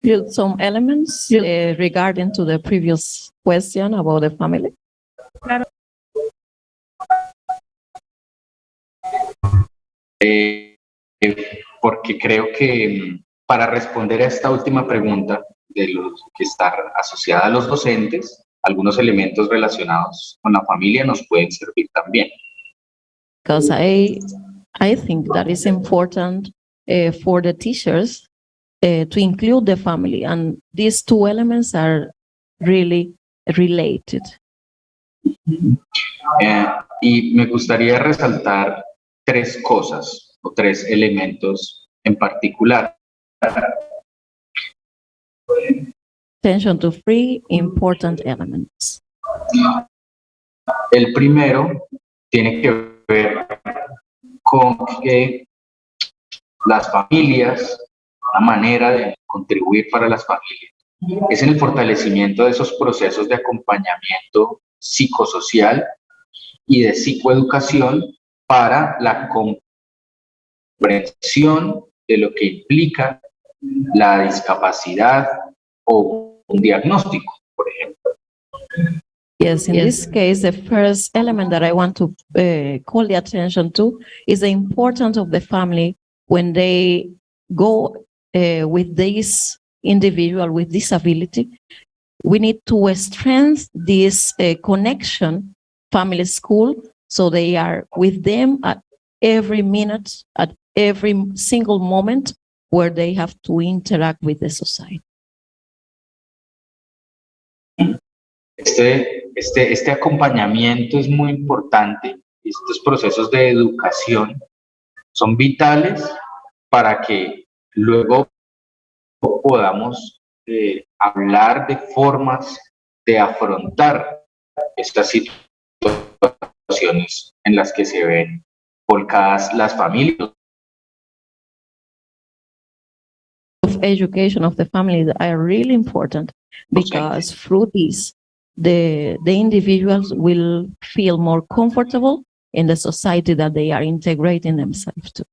Build some elements regarding to the previous question about the family. Porque creo que para responder a esta última pregunta de los que está asociada a los docentes, algunos elementos relacionados con la familia nos pueden servir también. Because I think that is important for the teachers to include the family, and these two elements are really related. Y me gustaría resaltar tres cosas o tres elementos en particular. Attention to three important elements. El primero tiene que ver con que las familias, la manera de contribuir para las familias, es en el fortalecimiento de esos procesos de acompañamiento psicosocial y de psicoeducación para la comprensión de lo que implica la discapacidad o un diagnóstico, por ejemplo. Yes, in this case, the first element that I want to call the attention to is the importance of the family when they go with this individual with disability. We need to strengthen this connection, family school, so they are with them at every minute, at every single moment where they have to interact with the society. Este acompañamiento es muy importante. Estos procesos de educación son vitales para que luego podamos hablar de formas de afrontar estas situaciones en las que se ven volcadas las familias. Of education of the family are really important because through this, the individuals will feel more comfortable in the society that they are integrating themselves to.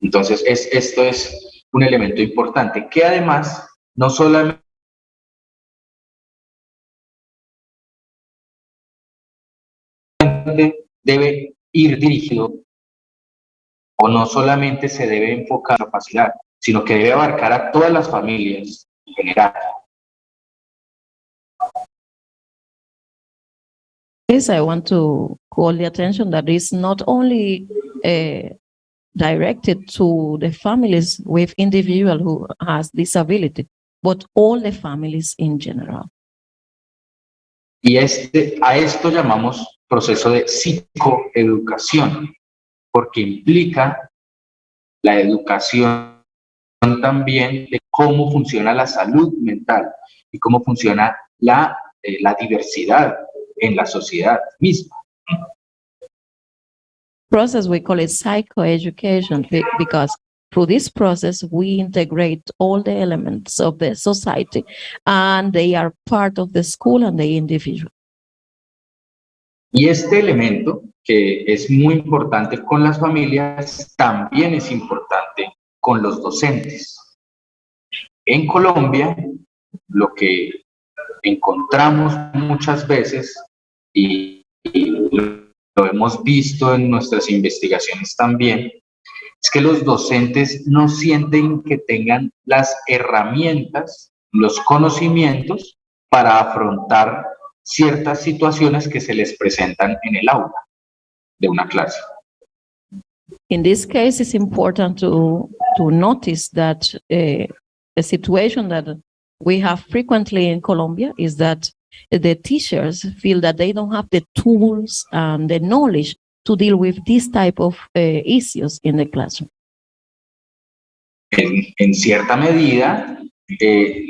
Entonces, esto es un elemento importante que además no solamente debe ir dirigido o no solamente se debe enfocar en la capacidad, sino que debe abarcar a todas las familias en general. Yes, I want to call the attention that it's not only directed to the families with individual who has disability, but all the families in general. Y a esto llamamos proceso de psicoeducación, porque implica la educación también de cómo funciona la salud mental y cómo funciona la diversidad en la sociedad misma. Process, we call it psychoeducation because through this process, we integrate all the elements of the society and they are part of the school and the individual. Y este elemento, que es muy importante con las familias, también es importante con los docentes. En Colombia, lo que encontramos muchas veces, y lo hemos visto en nuestras investigaciones también, es que los docentes no sienten que tengan las herramientas, los conocimientos para afrontar ciertas situaciones que se les presentan en el aula de una clase. In this case, it's important to notice that a situation that we have frequently in Colombia is that the teachers feel that they don't have the tools and the knowledge to deal with this type of issues in the classroom. En cierta medida,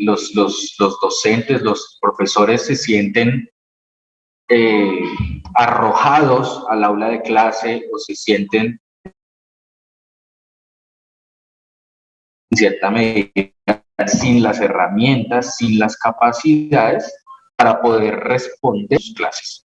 los docentes, los profesores se sienten arrojados al aula de clase o se sienten en cierta medida sin las herramientas, sin las capacidades para poder responder a sus clases.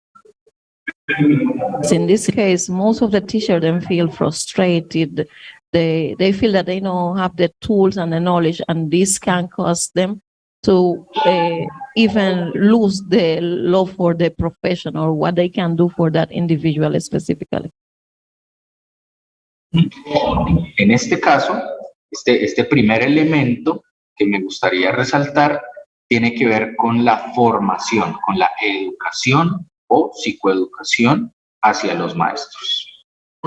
So in this case, most of the teachers then feel frustrated. They feel that they don't have the tools and the knowledge, and this can cause them to even lose the love for the profession or what they can do for that individual specifically. En este caso, este primer elemento que me gustaría resaltar tiene que ver con la formación, con la educación o psicoeducación hacia los maestros.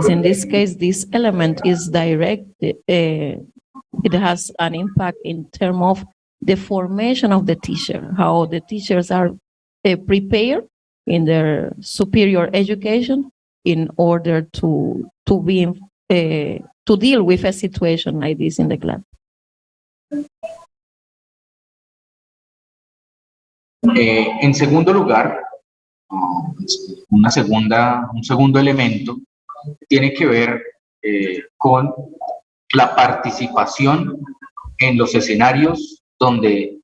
In this case, this element is direct. It has an impact in terms of the formation of the teacher, how the teachers are prepared in their superior education in order to deal with a situation like this in the class. En segundo lugar, un segundo elemento tiene que ver con la participación en los escenarios donde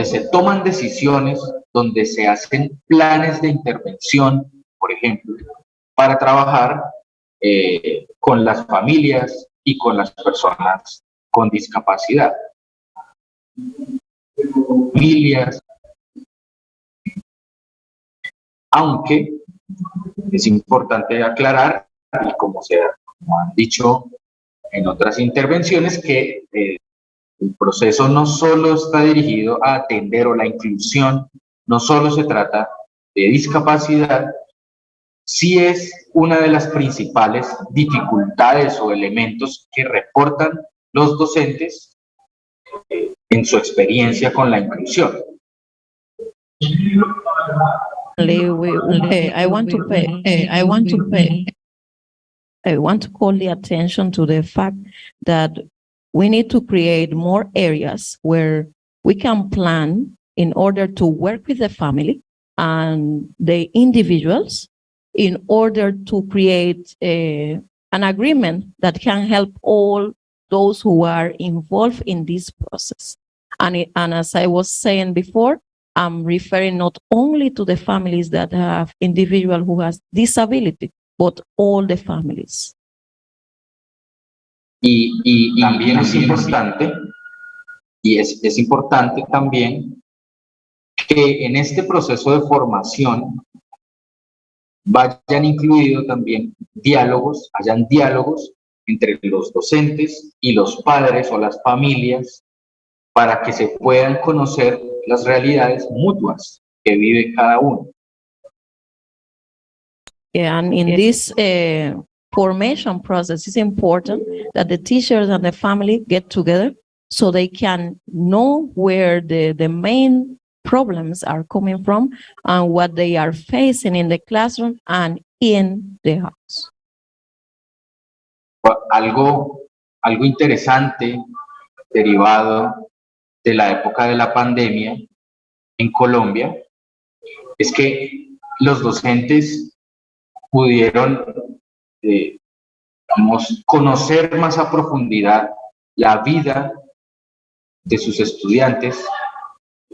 se toman decisiones, donde se hacen planes de intervención, por ejemplo, para trabajar con las familias y con las personas con discapacidad. Familias, aunque es importante aclarar, y como han dicho en otras intervenciones, que el proceso no solo está dirigido a atender o la inclusión, no solo se trata de discapacidad, sí es una de las principales dificultades o elementos que reportan los docentes en su experiencia con la inclusión. I want to call the attention to the fact that we need to create more areas where we can plan in order to work with the family and the individuals in order to create an agreement that can help all those who are involved in this process. And as I was saying before, I'm referring not only to the families that have individual who has disability, but all the families. Y también es importante, es importante también que en este proceso de formación vayan incluidos también hayan diálogos entre los docentes y los padres o las familias para que se puedan conocer las realidades mutuas que vive cada uno. Yeah, and in this formation process, it's important that the teachers and the family get together so they can know where the main problems are coming from and what they are facing in the classroom and in the house. Algo interesante derivado de la época de la pandemia en Colombia es que los docentes pudieron conocer más a profundidad la vida de sus estudiantes,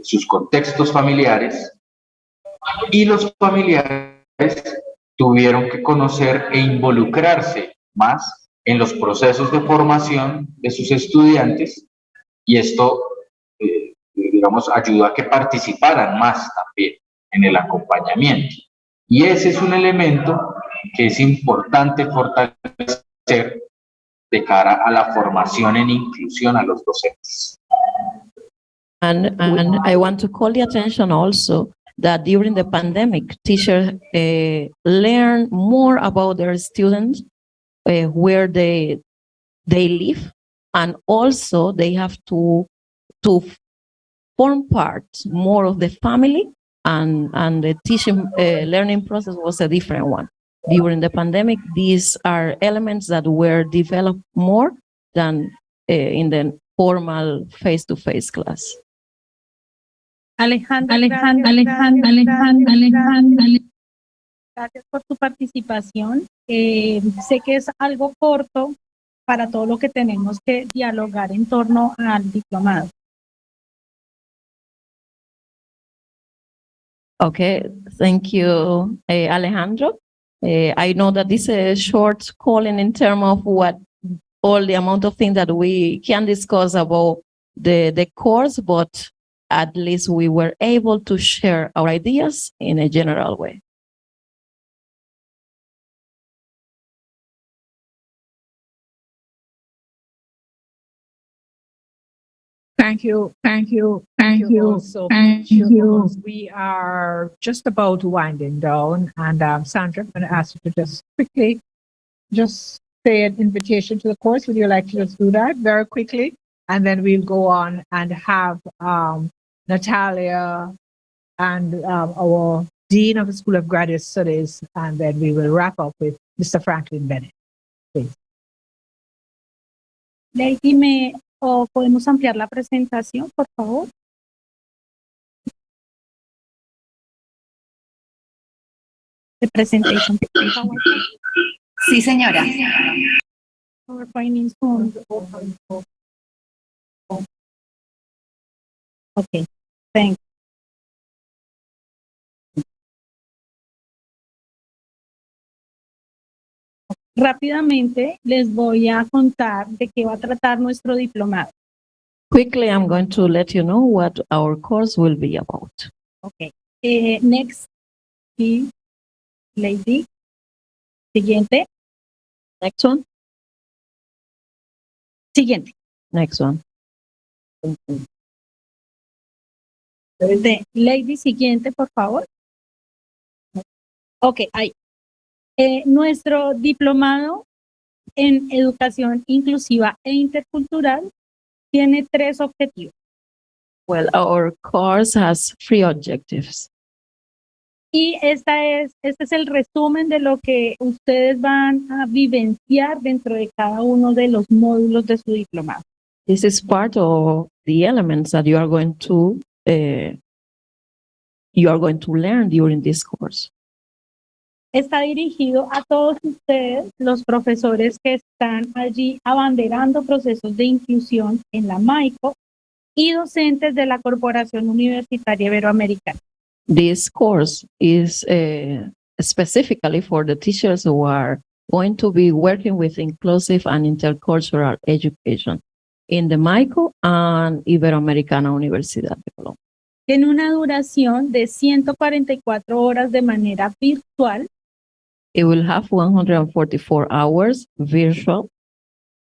sus contextos familiares, y los familiares tuvieron que conocer e involucrarse más en los procesos de formación de sus estudiantes, y esto, ayudó a que participaran más también en el acompañamiento. Y ese es un elemento que es importante fortalecer de cara a la formación en inclusión a los docentes. And I want to call the attention also that during the pandemic, teachers learn more about their students, where they live, and also they have to form part more of the family, and the teaching learning process was a different one. During the pandemic, these are elements that were developed more than in the formal face-to-face class. Alejandra, gracias por tu participación. Sé que es algo corto para todo lo que tenemos que dialogar en torno al diplomado. Okay, thank you, Alejandro. I know that this is a short calling in terms of what all the amount of things that we can discuss about the course, but at least we were able to share our ideas in a general way. Thank you. So much. We are just about winding down, and Sandra, I'm going to ask you to just quickly just say an invitation to the course. Would you like to just do that very quickly? And then we'll go on and have Natalia and our Dean of the School of Graduate Studies, and then we will wrap up with Mr. Franklin Bennett. Lady, ¿podemos ampliar la presentación, por favor? The presentation. Sí, señora. PowerPoint is on. Okay, thanks. Rápidamente les voy a contar de qué va a tratar nuestro diplomado. Quickly, I'm going to let you know what our course will be about. Okay. Next, lady. Siguiente. Next one. Siguiente. Next one. Lady siguiente, por favor. Ok, ahí. Nuestro diplomado en educación inclusiva e intercultural tiene 3 objetivos. Well, our course has 3 objectives. Y este es el resumen de lo que ustedes van a vivenciar dentro de cada uno de los módulos de su diplomado. This is part of the elements that you are going to learn during this course. Está dirigido a todos ustedes, los profesores que están allí abanderando procesos de inclusión en la MAICO y docentes de la Corporación Universitaria Iberoamericana. This course is specifically for the teachers who are going to be working with inclusive and intercultural education in the MAICO and Iberoamericana Universidad de Colombia. Tiene una duración de 144 horas de manera virtual. It will have 144 hours virtual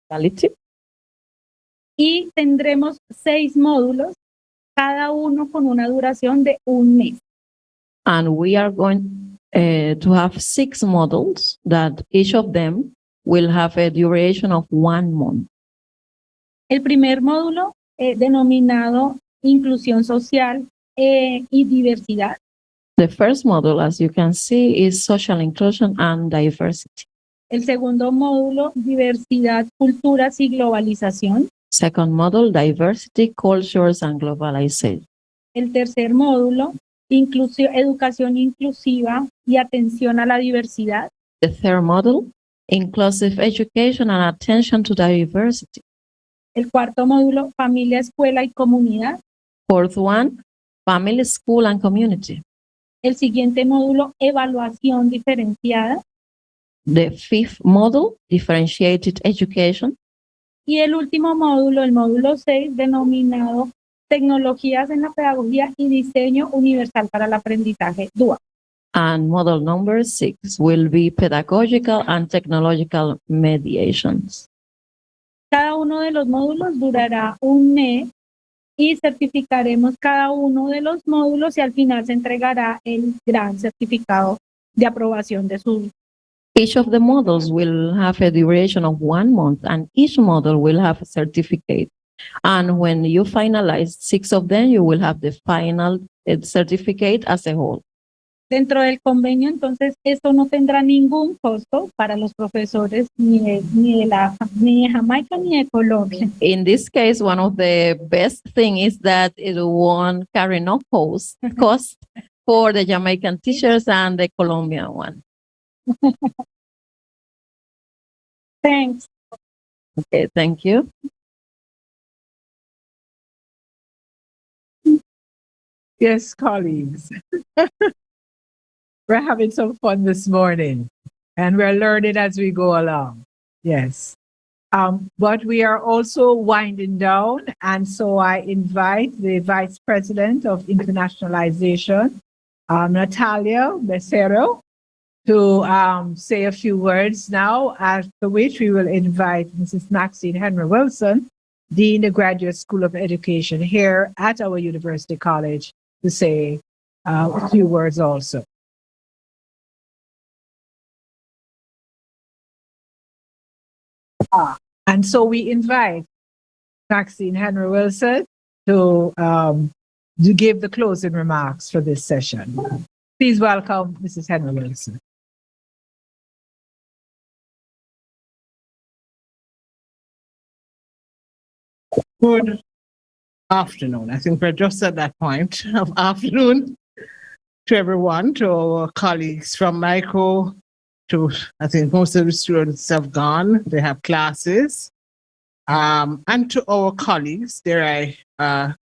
reality. Y tendremos 6 módulos, cada uno con una duración de 1 mes. And we are going to have 6 modules that each of them will have a duration of 1 month. El primer módulo, denominado Inclusión Social y Diversidad. The first module, as you can see, is Social Inclusion and Diversity. El segundo módulo, Diversidad, Culturas y Globalización. Second module, Diversity, Cultures and Globalization. El tercer módulo, Educación Inclusiva y Atención a la Diversidad. The third module, Inclusive Education and Attention to Diversity. El cuarto módulo, Familia, Escuela y Comunidad. Fourth one, Family, School and Community. El siguiente módulo, Evaluación Diferenciada. The fifth module, Differentiated Education. Y el último módulo, el módulo 6, denominado Tecnologías en la Pedagogía y Diseño Universal para el Aprendizaje DUA. And model number 6 will be Pedagogical and Technological Mediations. Cada uno de los módulos durará 1 mes y certificaremos cada uno de los módulos y al final se entregará el gran certificado de aprobación de su. Each of the models will have a duration of 1 month and each model will have a certificate. And when you finalize 6 of them, you will have the final certificate as a whole. Dentro del convenio, entonces, esto no tendrá ningún costo para los profesores ni de Jamaica ni de Colombia. In this case, one of the best thing is that it won't carry no cost for the Jamaican teachers and the Colombian one. Thanks. Okay, thank you. Yes, colleagues. We're having some fun this morning and we're learning as we go along. Yes. But we are also winding down. And so I invite the Vice President of Internationalization, Natalia Becerro, to say a few words now, after which we will invite Mrs. Maxine Henry Wilson, Dean of Graduate School of Education here at our University College, to say a few words also. And so we invite Maxine Henry Wilson to give the closing remarks for this session. Please welcome Mrs. Henry Wilson. Good afternoon. I think we're just at that point of afternoon to everyone, to our colleagues from MICO, to I think most of the students have gone, they have classes. And to our colleagues, dare I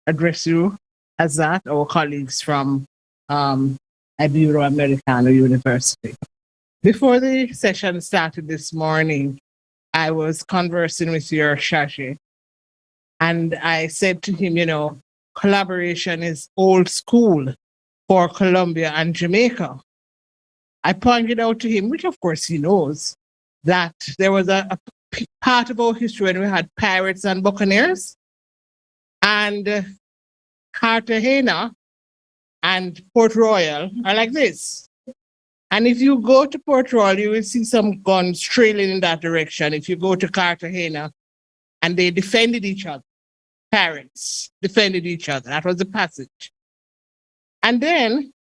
address you as that, our colleagues from Iberoamericana University. Before the session started this morning, I was conversing with your Shashi, and I said to him, you know, collaboration is old school for Colombia and Jamaica. I pointed out to him, which of course he knows, that there was a part of our history when we had pirates and buccaneers, and Cartagena and Port Royal are like this. And if you go to Port Royal, you will see some guns trailing in that direction. If you go to Cartagena, and they defended each other, pirates defended each other. That was the passage. And then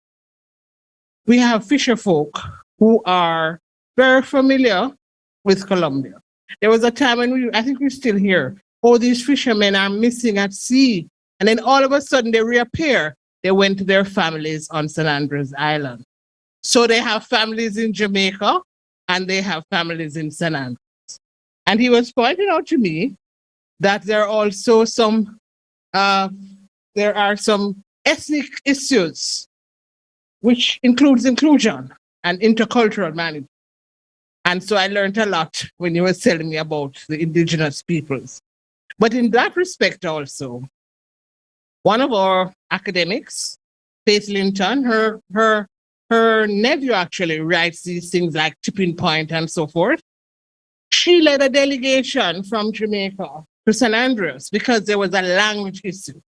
we have fisher folk who are very familiar with Colombia. There was a time when I think we're still here, all these fishermen are missing at sea. And then all of a sudden they reappear. They went to their families on San Andres Island. So they have families in Jamaica and they have families in San Andres. And he was pointing out to me that there are also some ethnic issues, which includes inclusion and intercultural management. And so I learned a lot when you were telling me about the indigenous peoples. But in that respect also, one of our academics, Faith Linton, her nephew actually writes these things like tipping point and so forth. She led a delegation from Jamaica to San Andreas because there was a language issue.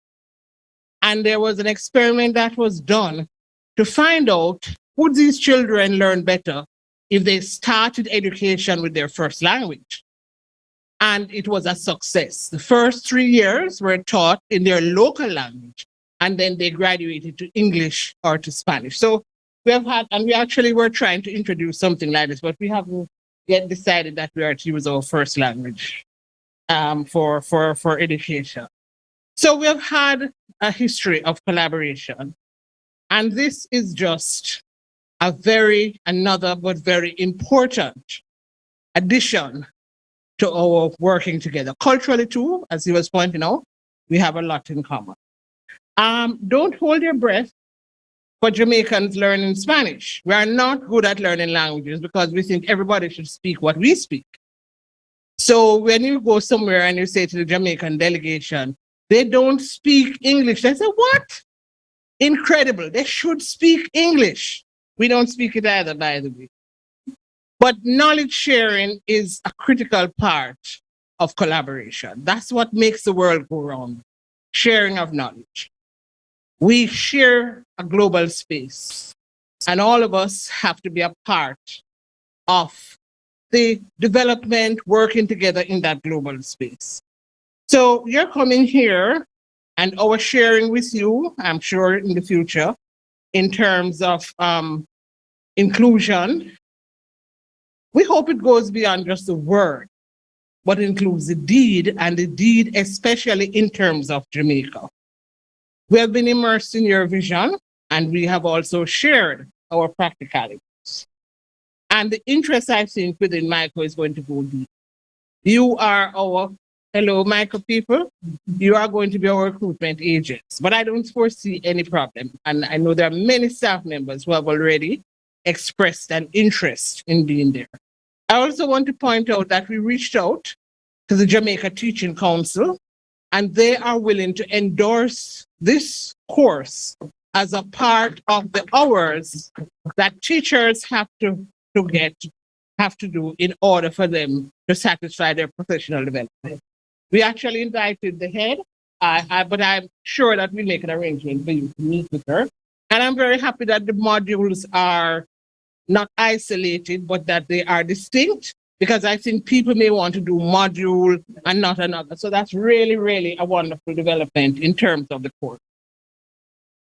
And there was an experiment that was done to find out, would these children learn better if they started education with their first language? And it was a success. The first 3 years were taught in their local language, and then they graduated to English or to Spanish. So we have had, and we actually were trying to introduce something like this, but we haven't yet decided that we are to use our first language for education. So we have had a history of collaboration, and this is just another but very important addition to our working together. Culturally too, as he was pointing out, we have a lot in common. Don't hold your breath for Jamaicans learning Spanish. We are not good at learning languages because we think everybody should speak what we speak. So when you go somewhere and you say to the Jamaican delegation, they don't speak English, they say, what? Incredible, they should speak English. We don't speak it either, by the way. But knowledge sharing is a critical part of collaboration. That's what makes the world go round, sharing of knowledge. We share a global space, and all of us have to be a part of the development, working together in that global space. So you're coming here and our sharing with you, I'm sure in the future, in terms of inclusion, we hope it goes beyond just the word, but includes the deed, and the deed especially in terms of Jamaica. We have been immersed in your vision, and we have also shared our practicalities. And the interest, I think, within MICO is going to go deep. You are our hello, Michael people, you are going to be our recruitment agents, but I don't foresee any problem. And I know there are many staff members who have already expressed an interest in being there. I also want to point out that we reached out to the Jamaica Teaching Council, and they are willing to endorse this course as a part of the hours that teachers have to do in order for them to satisfy their professional development. We actually invited the head, but I'm sure that we'll make an arrangement for you to meet with her. And I'm very happy that the modules are not isolated, but that they are distinct, because I think people may want to do module and not another. So that's really, really a wonderful development in terms of the course.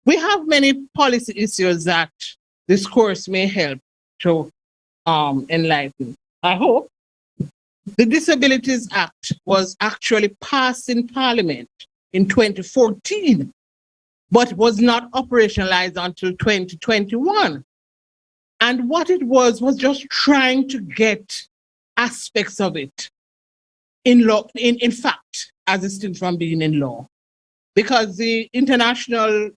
We have many policy issues that this course may help to enlighten. I hope the Disabilities Act was actually passed in Parliament in 2014, but was not operationalized until 2021. And what it was just trying to get aspects of it in law, in fact, as distinct from being in law. Because the International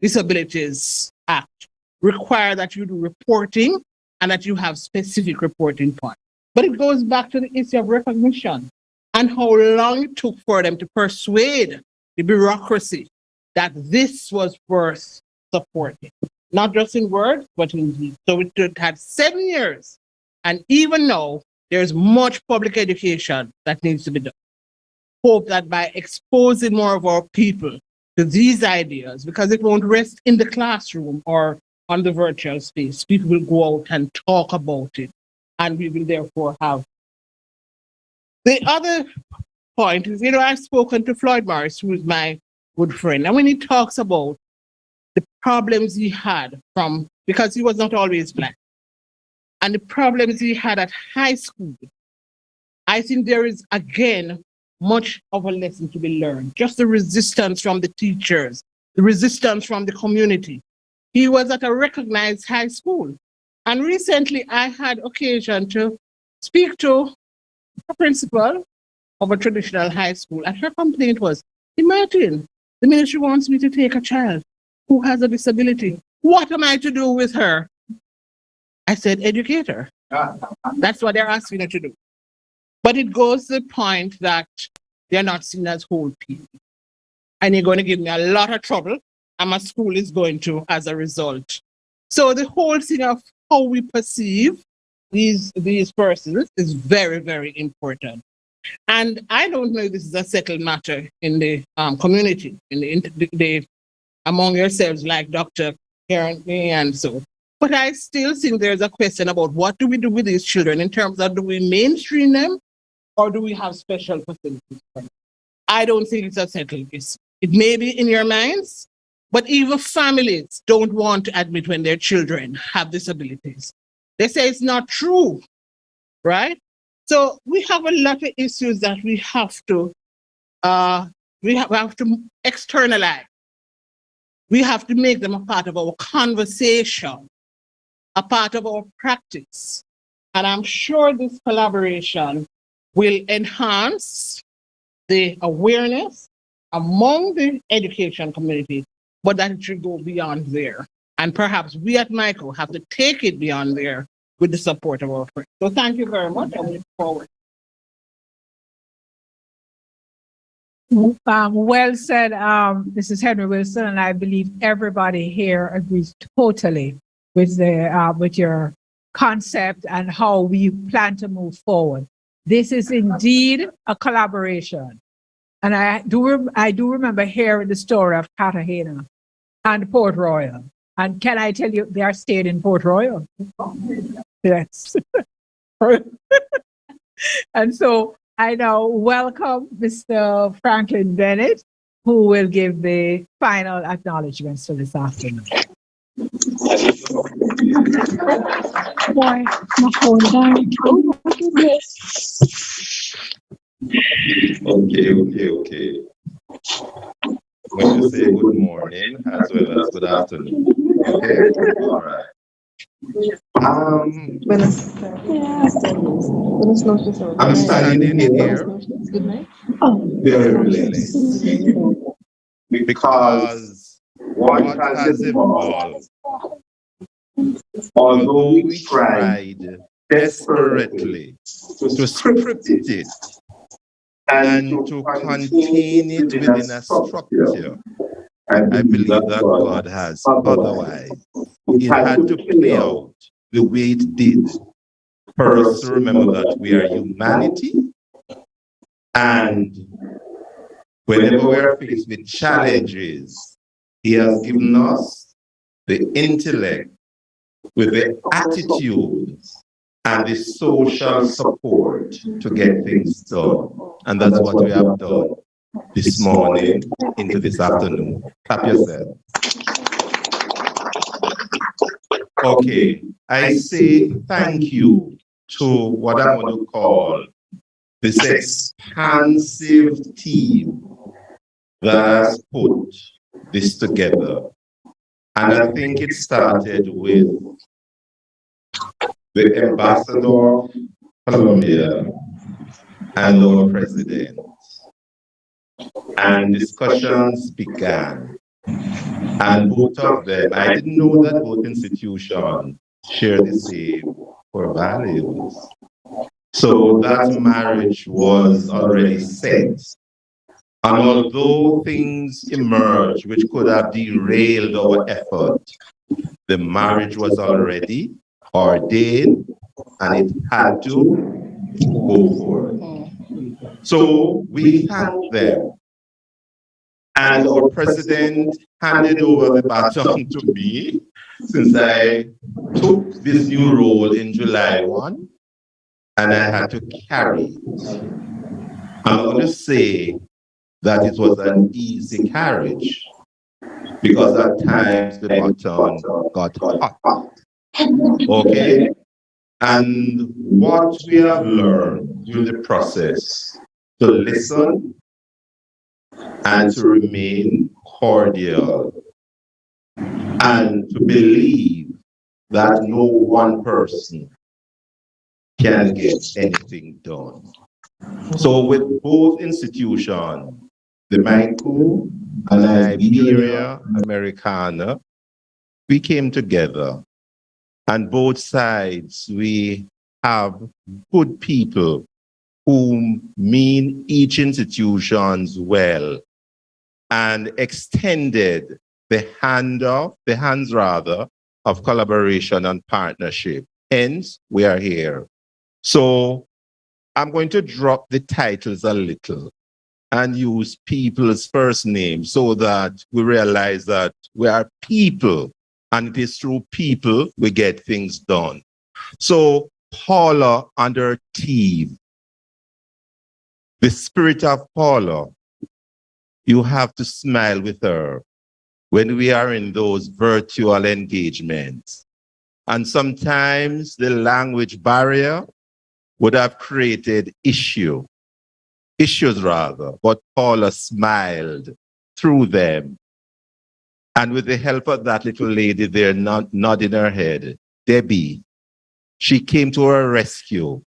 Disabilities Act require that you do reporting and that you have specific reporting points. But it goes back to the issue of recognition and how long it took for them to persuade the bureaucracy that this was worth supporting. Not just in words, but in deed. So it had 7 years. And even now, there's much public education that needs to be done. Hope that by exposing more of our people to these ideas, because it won't rest in the classroom or on the virtual space, people will go out and talk about it. And we will therefore have. The other point is, I've spoken to Floyd Morris, who is my good friend, and when he talks about the problems he had because he was not always Black, and the problems he had at high school, I think there is, again, much of a lesson to be learned. Just the resistance from the teachers, the resistance from the community. He was at a recognized high school. And recently I had occasion to speak to a principal of a traditional high school, and her complaint was, imagine, the ministry wants me to take a child who has a disability. What am I to do with her? I said, educate her. That's what they're asking her to do. But it goes to the point that they're not seen as whole people. And you're going to give me a lot of trouble, and my school is going to as a result. So the whole thing of how we perceive these persons is very, very important. And I don't know if this is a settled matter in the community, among yourselves, like Dr. Karen and so. But I still think there's a question about what do we do with these children in terms of, do we mainstream them or do we have special facilities for them? I don't think it's a settled issue. It may be in your minds, but even families don't want to admit when their children have disabilities. They say it's not true, right? So we have a lot of issues that we have to externalize. We have to make them a part of our conversation, a part of our practice. And I'm sure this collaboration will enhance the awareness among the education community, but that it should go beyond there. And perhaps we at MICO have to take it beyond there with the support of our friends. So thank you very much. I look forward. Well said, Mrs. Henry Wilson, and I believe everybody here agrees totally with your concept and how we plan to move forward. This is indeed a collaboration, and I do remember hearing the story of Cartagena and Port Royal. And can I tell you, they are staying in Port Royal? Yes. And so I now welcome Mr. Franklin Bennett, who will give the final acknowledgements for this afternoon. Okay. When you say good morning as well as good afternoon. Okay, all right. I'm standing here very blessed because what has evolved, although we tried desperately to script it and to contain it within a structure, I believe that God has otherwise. It had to play out the way it did. First, remember that we are humanity, and whenever we are faced with challenges, He has given us the intellect with the attitude and the social support to get things done. And that's what we have done this morning into this afternoon. Clap yourself. Okay, I say thank you to what I'm going to call this expansive team that has put this together. And I think it started with the ambassador of Colombia and our president. And discussions began. And both of them, I didn't know that both institutions share the same core values. So that marriage was already set. And although things emerged which could have derailed our effort, the marriage was already ordained and it had to go forward. So we thank them. And our president handed over the baton to me since I took this new role in July 1, and I had to carry it. I'm not going to say that it was an easy carriage, because at times the baton got hot. Okay? And what we have learned during the process, to listen and to remain cordial and to believe that no one person can get anything done. So with both institutions, the MICU and Iberoamericana, we came together, and both sides, we have good people who mean each institution's well and extended the hands of collaboration and partnership. Hence, we are here. So I'm going to drop the titles a little and use people's first names so that we realize that we are people, and it is through people we get things done. So Paula and her team, the spirit of Paula, you have to smile with her when we are in those virtual engagements. And sometimes the language barrier would have created issues, but Paula smiled through them. And with the help of that little lady there nodding her head, Debbie, she came to our rescue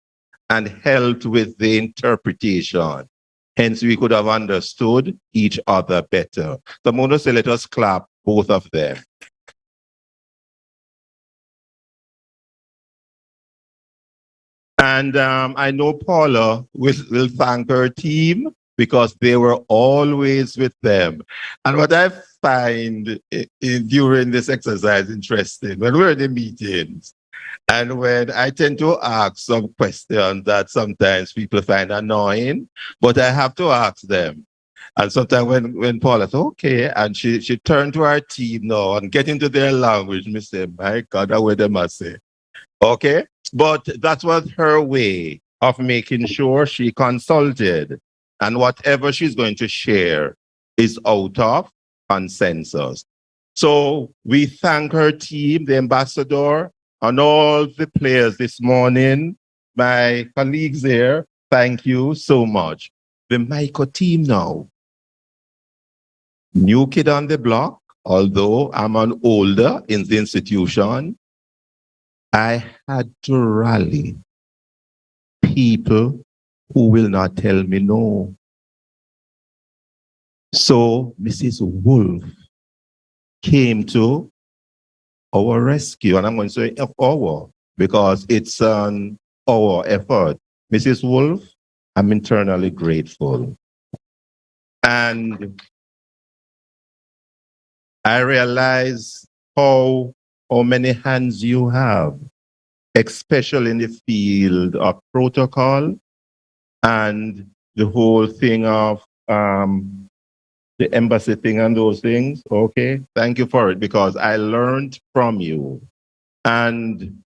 and helped with the interpretation. Hence, we could have understood each other better. So I'm going to say, let us clap both of them. And I know Paula will thank her team because they were always with them. And what I find during this exercise interesting, when we're in the meetings, and when I tend to ask some questions that sometimes people find annoying, but I have to ask them. And sometimes when Paula said, okay, and she turned to our team now and get into their language, me say, my God, I would must say. Okay? But that was her way of making sure she consulted. And whatever she's going to share is out of consensus. So we thank her team, the ambassador, and all the players this morning. My colleagues here, thank you so much. The MICU team now. New kid on the block, although I'm an older in the institution. I had to rally people who will not tell me no. So Mrs. Wolf came to our rescue, and I'm going to say our, because it's an our effort. Mrs. Wolf, I'm internally grateful. And I realize how many hands you have, especially in the field of protocol and the whole thing of the embassy thing and those things. Okay, thank you for it, because I learned from you, and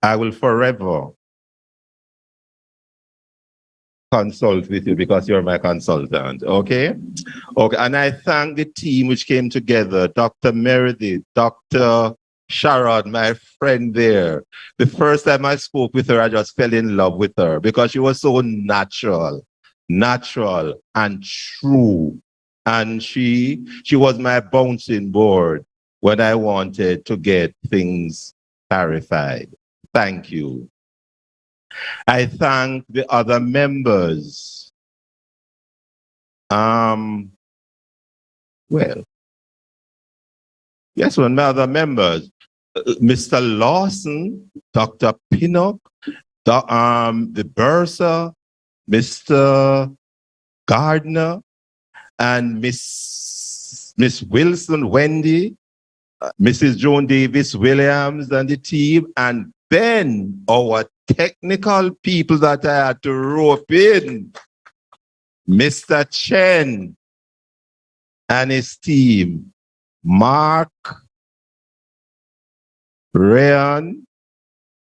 I will forever consult with you because you're my consultant. Okay, okay, and I thank the team which came together, Dr. Meredith, Dr. Sharad, my friend there. The first time I spoke with her, I just fell in love with her because she was so natural and true. And she was my bouncing board when I wanted to get things clarified. Thank you. I thank the other members. Well, yes, one of the other members. Mr. Lawson, Dr. Pinnock, the Bursa, Mr. Gardner, and Miss Wilson, Wendy, Mrs. Joan Davis Williams, and the team, and then our technical people that I had to rope in, Mr. Chen and his team, Mark, Rayan,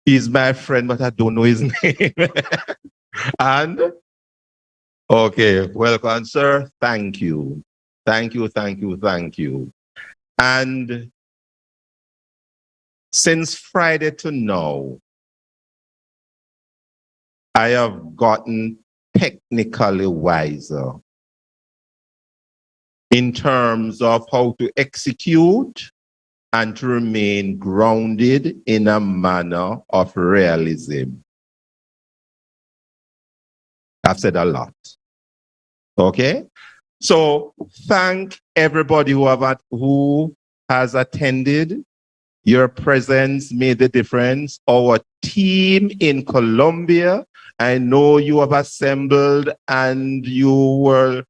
he's my friend, but I don't know his name. And, okay, welcome, sir. Thank you. Thank you, thank you, thank you. And since Friday to now, I have gotten technically wiser in terms of how to execute and to remain grounded in a manner of realism. I've said a lot. Okay? So thank everybody who has attended. Your presence made the difference. Our team in Colombia, I know you have assembled and you were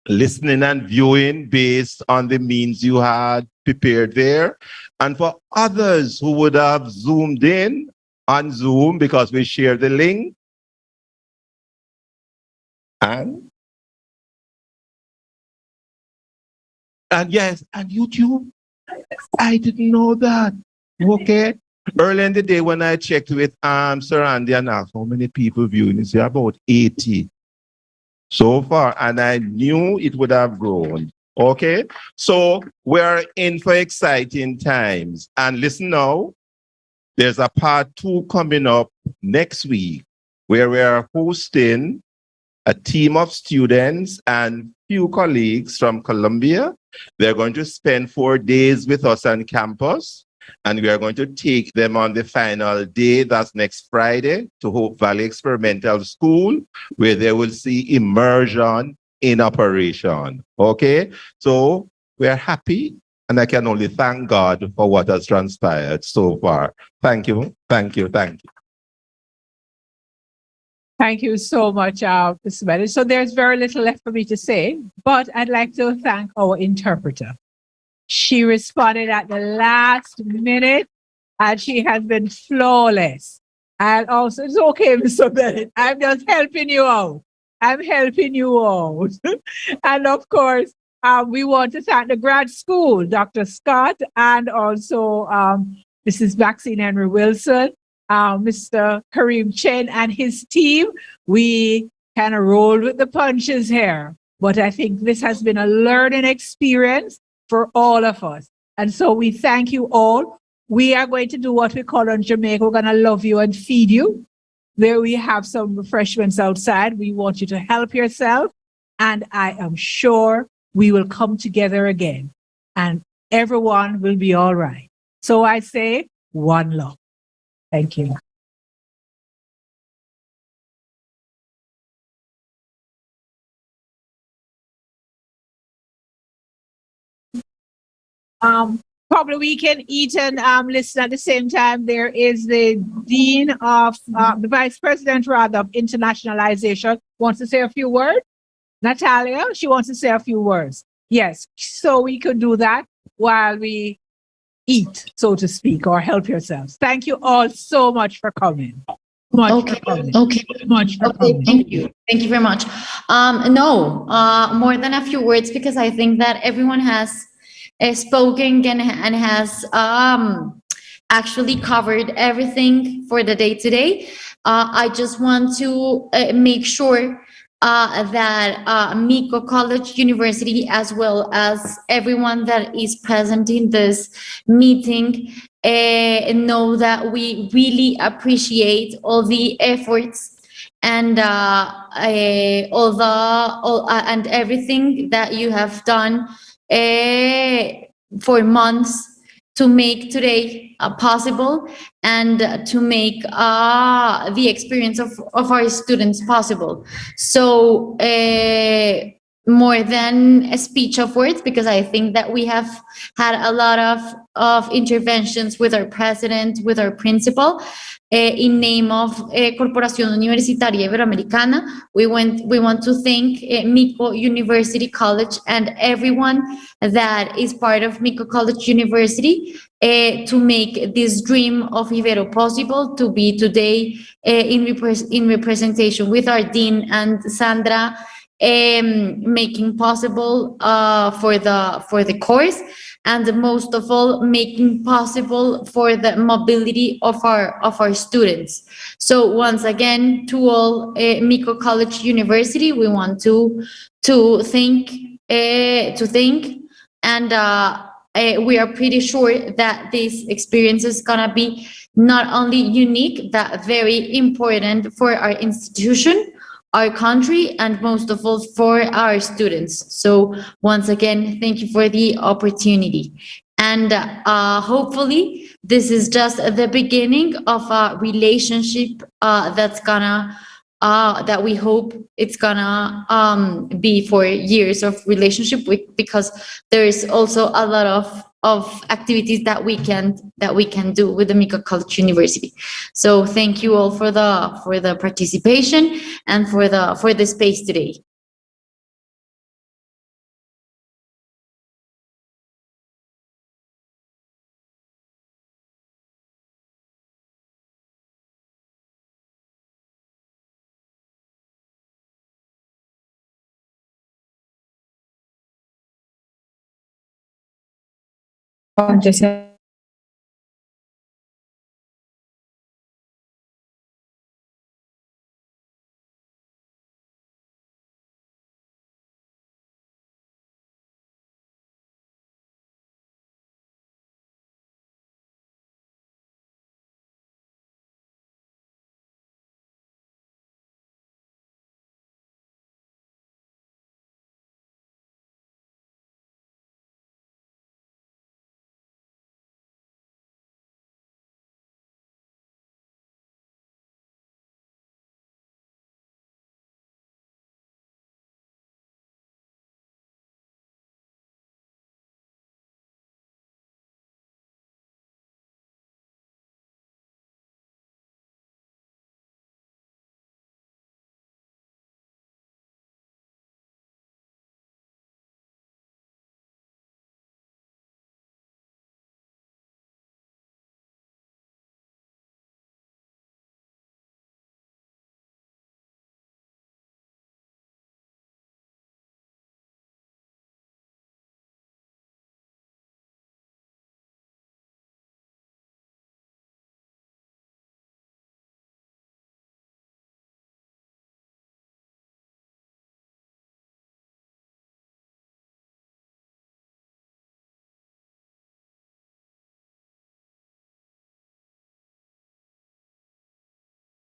listening and viewing based on the means you had prepared there. And for others who would have zoomed in on Zoom because we share the link. And yes, and YouTube. I didn't know that. Okay. Early in the day when I checked with Sir Andy and asked how many people viewing, it's about 80 so far, and I knew it would have grown. Okay. So we're in for exciting times. And listen now, there's a part 2 coming up next week where we're hosting a team of students and few colleagues from Colombia. They're going to spend 4 days with us on campus, and we are going to take them on the final day, that's next Friday, to Hope Valley Experimental School, where they will see immersion in operation. Okay? So we're happy, and I can only thank God for what has transpired so far. Thank you, thank you, thank you. Thank you so much, Mr. Bennett. So there's very little left for me to say, but I'd like to thank our interpreter. She responded at the last minute, and she has been flawless. And also, it's okay, Mr. Bennett. I'm just helping you out. I'm helping you out. And of course, we want to thank the grad school, Dr. Scott, and also Mrs. Maxine Henry Wilson, Mr. Kareem Chen and his team. We kind of rolled with the punches here, but I think this has been a learning experience for all of us. And so we thank you all. We are going to do what we call in Jamaica, we're going to love you and feed you. There we have some refreshments outside. We want you to help yourself. And I am sure we will come together again and everyone will be all right. So I say, one love. Thank you. Probably we can eat and listen at the same time. There is the Dean of, the Vice President rather, of Internationalization. Wants to say a few words? Natalia, she wants to say a few words. Yes, so we could do that while we eat, so to speak, or help yourselves. Thank you all so much for coming. Okay. Thank you. Thank you very much. No, more than a few words, because I think that everyone has spoken and has actually covered everything for the day today. I just want to make sure that Miko College University, as well as everyone that is present in this meeting, know that we really appreciate all the efforts and and everything that you have done for months to make today possible, and to make the experience of our students possible. So more than a speech of words, because I think that we have had a lot of interventions with our president, with our principal, in name of Corporación Universitaria Iberoamericana. We want to thank Miko University College and everyone that is part of Miko College University to make this dream of Ibero possible, to be today in representation with our dean and Sandra, making possible for the course, and most of all making possible for the mobility of our students. So once again, to all Miko College University, we want to thank, and we are pretty sure that this experience is gonna be not only unique, but very important for our institution, our country, and most of all for our students. So once again, thank you for the opportunity. And hopefully this is just the beginning of a relationship that's gonna, that we hope it's gonna be for years of relationship with, because there is also a lot of activities that we can do with the Miko College University. So thank you all for the participation and for the space today. Just